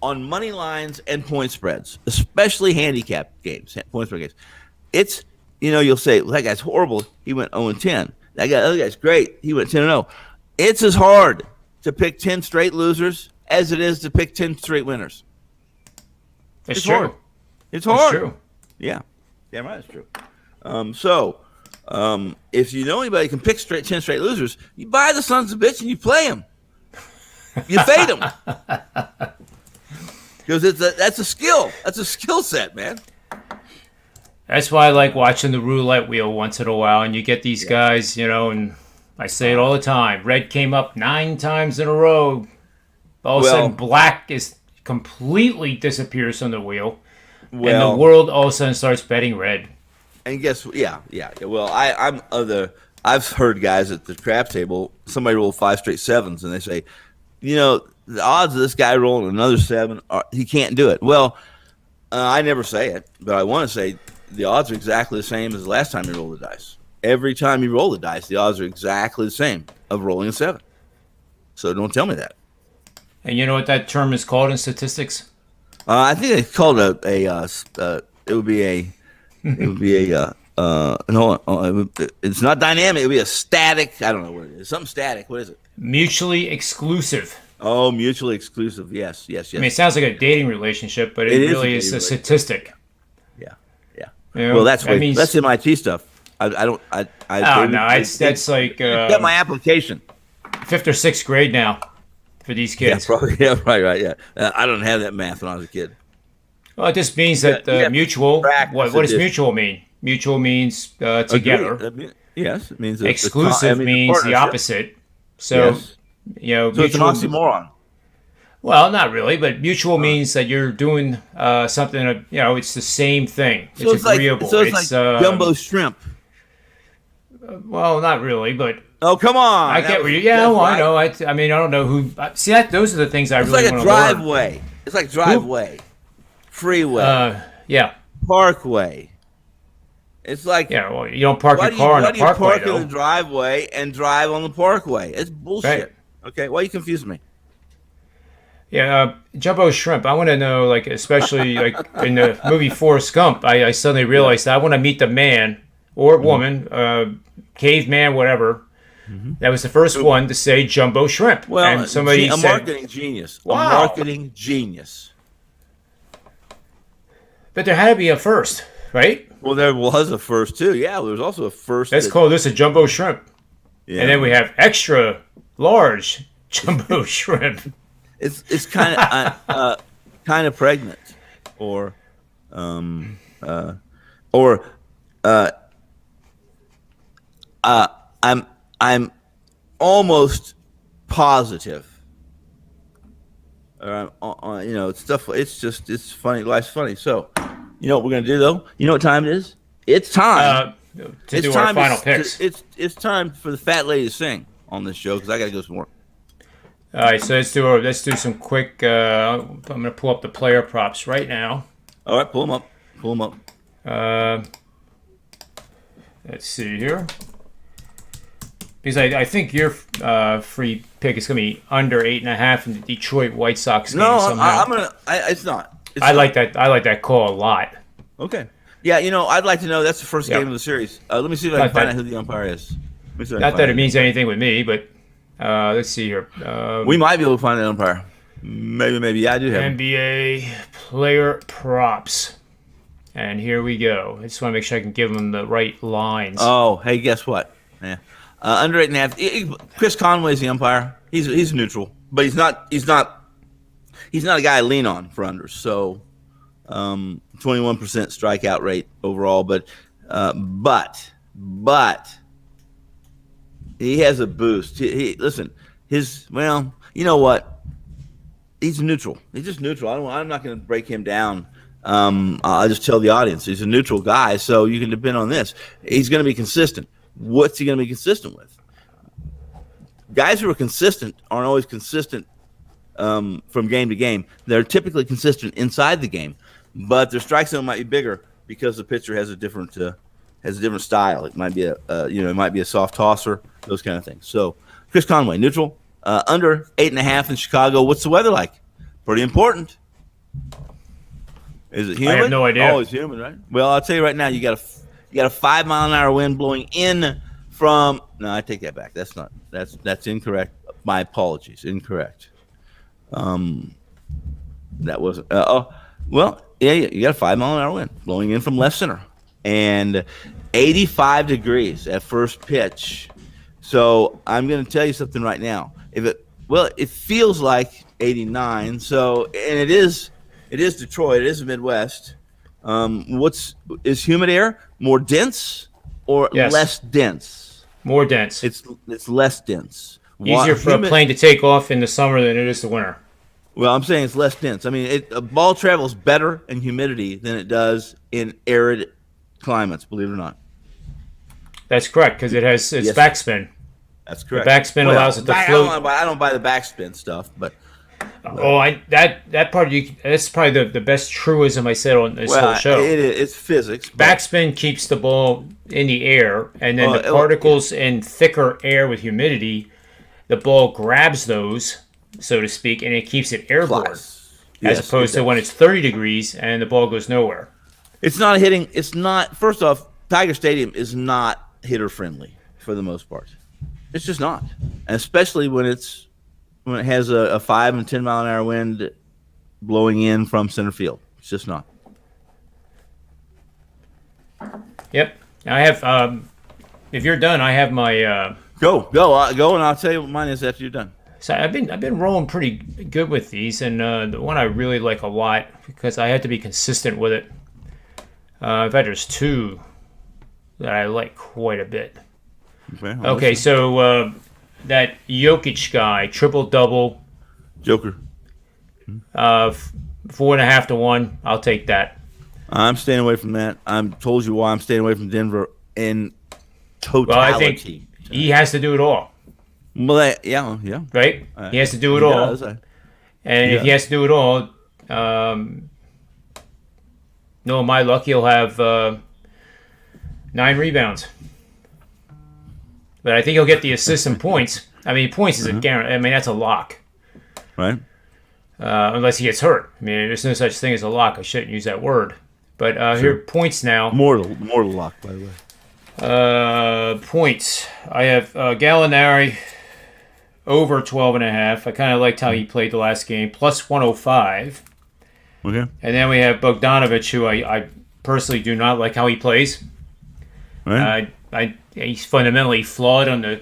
on money lines and point spreads, especially handicap games, point spread games. It's, you'll say, well, that guy's horrible. He went 0-10. That other guy's great. He went 10-0. It's as hard to pick 10 straight losers as it is to pick 10 straight winners. It's true. Hard. It's hard. It's true. Yeah. Damn right it's true. If you know anybody who can pick 10 straight losers, you buy the sons of bitch and you play them. You fade them. Because that's a skill. That's a skill set, man. That's why I like watching the roulette wheel once in a while, and you get these guys, and I say it all the time. Red came up 9 times in a row. All of a sudden, black completely disappears from the wheel. And the world all of a sudden starts betting red. And guess, yeah. Well, I've heard guys at the crap table, somebody roll 5 straight 7s, and they say, the odds of this guy rolling another 7, he can't do it. Well, I never say it, but I want to say the odds are exactly the same as the last time you rolled the dice. Every time you roll the dice, the odds are exactly the same of rolling a 7. So don't tell me that. And you know what that term is called in statistics? I think they called it's not dynamic. It would be a static. I don't know what it is. Something static. What is it? Mutually exclusive. Oh, mutually exclusive. Yes. I mean, it sounds like a dating relationship, but it really is a statistic. Yeah. Well, that's MIT stuff. That's like got my application. 5th or 6th grade now for these kids. Yeah, probably. Yeah, right. Yeah. I don't have that math when I was a kid. Well, it just means that mutual. What does mutual mean? Mutual means together. Yes, it means exclusive means the opposite. So, so it's an oxymoron. Well, not really, but mutual means that you're doing something. It's the same thing. It's agreeable. It's like gumbo shrimp. Well, not really, but oh, come on! I get where you. Yeah, well, I know. I don't know who. See, those are the things I really want to learn. It's like a driveway. It's like driveway, freeway. Yeah. Parkway. It's like well, you don't park your car on the parkway. Why do you park in the driveway and drive on the parkway? It's bullshit. Right. Okay, why are you confusing me? Yeah, Jumbo Shrimp. I want to know, like, especially like in the movie Forrest Gump. I suddenly realized that I want to meet the man or woman, caveman, whatever. Mm-hmm. That was the first one to say Jumbo Shrimp. Well, and somebody said, marketing genius. Wow. A marketing genius. But there had to be a first, right? Well, there was a first too. Yeah, there was also a first. Let's call this a Jumbo Shrimp. Yeah. And then we have extra large Jumbo Shrimp. It's kind of pregnant, or I'm almost positive. It's stuff. It's funny. Life's funny. So, you know what we're gonna do though? You know what time it is? It's time to do our final picks. It's time for the fat lady to sing on this show because I got to go some more. All right, so let's do some quick. I'm gonna pull up the player props right now. All right, pull them up. Let's see here. Because I think your free pick is going to be under 8.5 in the Detroit White Sox game somehow. It's not. I like that. I like that call a lot. Okay. Yeah, I'd like to know. That's the first Yep. game of the series. Let me see if I can find out who the umpire is. Not that it means anything with me, but let's see here. We might be able to find an umpire. Maybe. Yeah, I do have. NBA player props. And here we go. I just want to make sure I can give them the right lines. Oh, hey, guess what? Yeah, under 8.5. Chris Conway's the umpire. He's neutral, but he's not a guy I lean on for unders. So, 21% strikeout rate overall, but he has a boost. Listen, you know what? He's neutral. He's just neutral. I'm not going to break him down. I'll just tell the audience he's a neutral guy, so you can depend on this. He's going to be consistent. What's he going to be consistent with? Guys who are consistent aren't always consistent from game to game. They're typically consistent inside the game, but their strike zone might be bigger because the pitcher has a different style. It might be a soft tosser, those kind of things. So Chris Conway, neutral, under 8.5 in Chicago. What's the weather like? Pretty important. Is it humid? I have no idea. Oh, it's humid, right? Well, I'll tell you right now, you got a 5 mile an hour wind blowing in from. No, I take that back. That's incorrect. My apologies. Incorrect. That wasn't. You got a 5 mile an hour wind blowing in from left center, and 85 degrees at first pitch. So I'm going to tell you something right now. It feels like 89. So, and it is Detroit. It is the Midwest. Is humid air more dense or less dense? More dense. It's less dense. Easier for a plane to take off in the summer than it is the winter. Well, I'm saying it's less dense. I mean, a ball travels better in humidity than it does in arid climates, believe it or not. That's correct, because it has its backspin. That's correct. The backspin allows it to float. I don't buy the backspin stuff, but that part that's probably the best truism I said on this whole show. It's physics. Backspin keeps the ball in the air, and then the particles in thicker air with humidity, the ball grabs those, so to speak, and it keeps it airborne. As opposed to when it's 30 degrees and the ball goes nowhere. It's not hitting. It's not. First off, Tiger Stadium is not hitter friendly for the most part. It's just not, and especially when it has a 5 and 10 mile an hour wind blowing in from center field. It's just not. Yep. I have. If you're done, I have my. Go, and I'll tell you what mine is after you're done. So I've been rolling pretty good with these, and the one I really like a lot because I had to be consistent with it. In fact, there's two that I like quite a bit. Okay, so that Jokic guy, triple-double. Joker. 4.5 to 1. I'll take that. I'm staying away from that. I'm told you why I'm staying away from Denver in totality. Well, I think he has to do it all. Well, yeah. Right? He has to do it all. Does. If he has to do it all, no, my luck, he'll have 9 rebounds. But I think he'll get the assists and points. I mean, points is a guarantee. I mean, that's a lock. Right. Unless he gets hurt. I mean, there's no such thing as a lock. I shouldn't use that word. But here, points now. Mortal lock, by the way. Points. I have Gallinari over 12.5. I kind of liked how he played the last game. Plus 105. Okay. And then we have Bogdanovich, who I personally do not like how he plays. Right. He's fundamentally flawed on the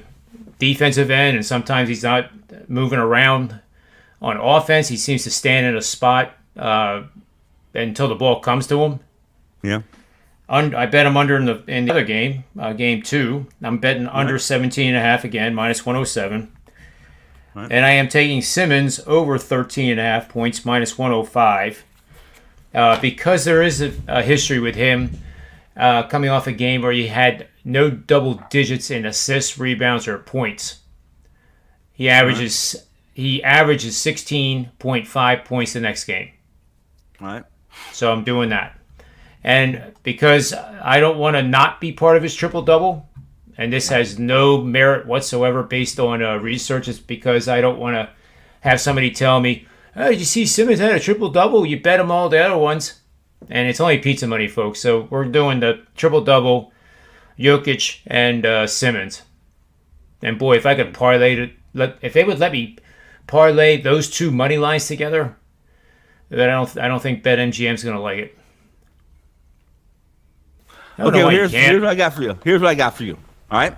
defensive end, and sometimes he's not moving around on offense. He seems to stand in a spot until the ball comes to him. Yeah. I bet him under in the other game, game 2. I'm betting under 17.5 again, minus 107. Right. And I am taking Simmons over 13.5 points, minus 105. Because there is a history with him coming off a game where he had no double digits in assists, rebounds, or points. He averages 16.5 points the next game. All right. So I'm doing that. And because I don't want to not be part of his triple-double, and this has no merit whatsoever based on research. It's because I don't want to have somebody tell me, "Oh, did you see Simmons had a triple-double? You bet him all the other ones." And it's only pizza money, folks. So we're doing the triple-double, Jokic and Simmons. And boy, if I could parlay it, if they would let me parlay those two money lines together, then I don't think BetMGM's going to like it. Okay, well, here's what I got for you. Here's what I got for you. All right?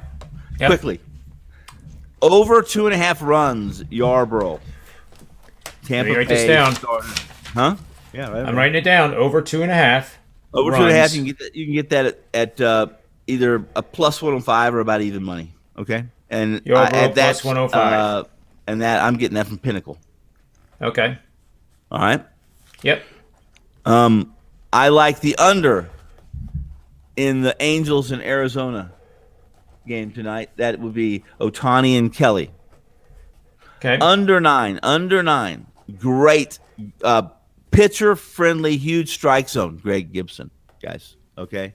Yep. Quickly. Over 2.5 runs, Yarborough. Tampa Let me write this Bay down. started. Huh? Yeah, right. I'm writing it down. Over 2.5. Over runs. 2.5, you can get that at either a plus 105 or about even money. Okay? And Yarborough plus 105. And that I'm getting that from Pinnacle. Okay. All right? Yep. I like the under in the Angels and Arizona game tonight. That would be Ohtani and Kelly. Okay. Under 9. Great pitcher-friendly, huge strike zone. Greg Gibson, guys. Okay?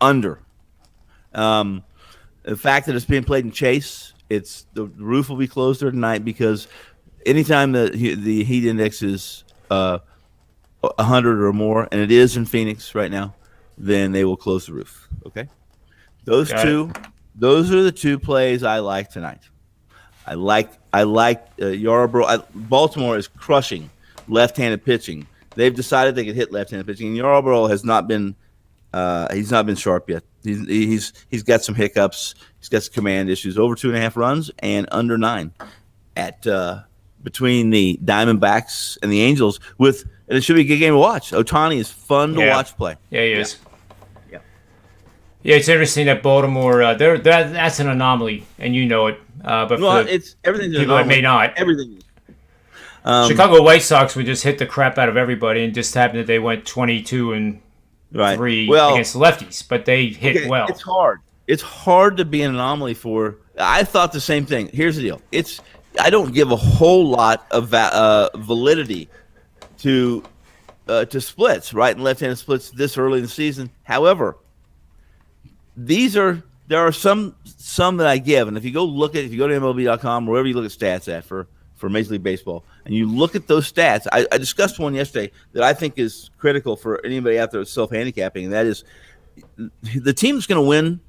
Under. The fact that it's being played in Chase, the roof will be closed there tonight because anytime the heat index is 100 or more, and it is in Phoenix right now, then they will close the roof. Okay? Those are the two plays I like tonight. I like Yarborough. Baltimore is crushing left-handed pitching. They've decided they could hit left-handed pitching, and Yarborough has not been he's not been sharp yet. He's got some hiccups. He's got some command issues. Over 2.5 runs and under 9 at between the Diamondbacks and the Angels. And it should be a good game to watch. Ohtani is fun to watch play. Yeah, he is. Yeah, it's interesting that Baltimore. That's an anomaly, and you know it. But it's everything. People that may not. Everything. Chicago White Sox would just hit the crap out of everybody, and just happened that they went 22-3 against lefties, but they hit well. It's hard. It's hard to be an anomaly for. I thought the same thing. Here's the deal. I don't give a whole lot of validity to splits, right, and left-handed splits this early in the season. However, there are some that I give, and if you go to MLB.com, wherever you look at stats at for Major League Baseball, and you look at those stats, I discussed one yesterday that I think is critical for anybody out there that's self-handicapping, and that is the team that's going to win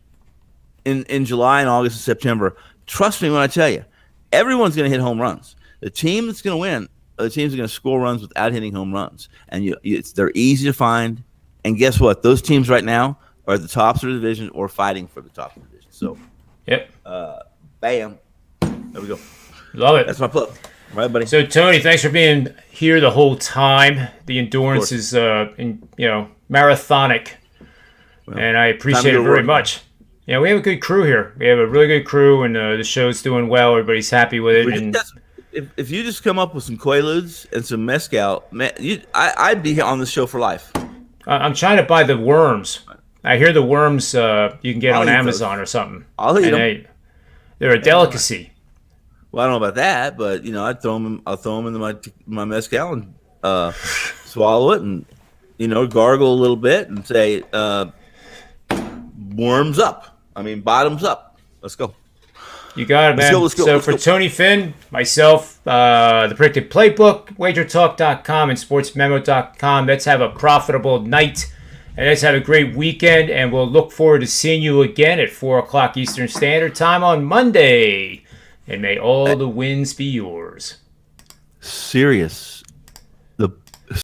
in July and August and September. Trust me when I tell you, everyone's going to hit home runs. The team that's going to win, the teams are going to score runs without hitting home runs, and they're easy to find. And guess what? Those teams right now are at the tops of the division or fighting for the top of the division. So, yep. Bam. There we go. Love it. That's my plug. All right, buddy. So, Tony, thanks for being here the whole time. The endurance is, marathonic, and I appreciate it very much. Yeah, we have a good crew here. We have a really good crew, and the show's doing well. Everybody's happy with it. And if you just come up with some Quaaludes and some mezcal, I'd be on this show for life. I'm trying to buy the worms. I hear the worms you can get on Amazon or something. I'll eat them. They're a delicacy. Well, I don't know about that, but I'll throw them into my mezcal and swallow it, and gargle a little bit and say, "Worms up." I mean, bottoms up. Let's go. You got it, man. Let's go. For Tony Finn, myself, the Predictive Playbook, WagerTalk.com, and SportsMemo.com. Let's have a profitable night, and let's have a great weekend, and we'll look forward to seeing you again at 4 o'clock Eastern Standard Time on Monday. And may all the wins be yours. Serious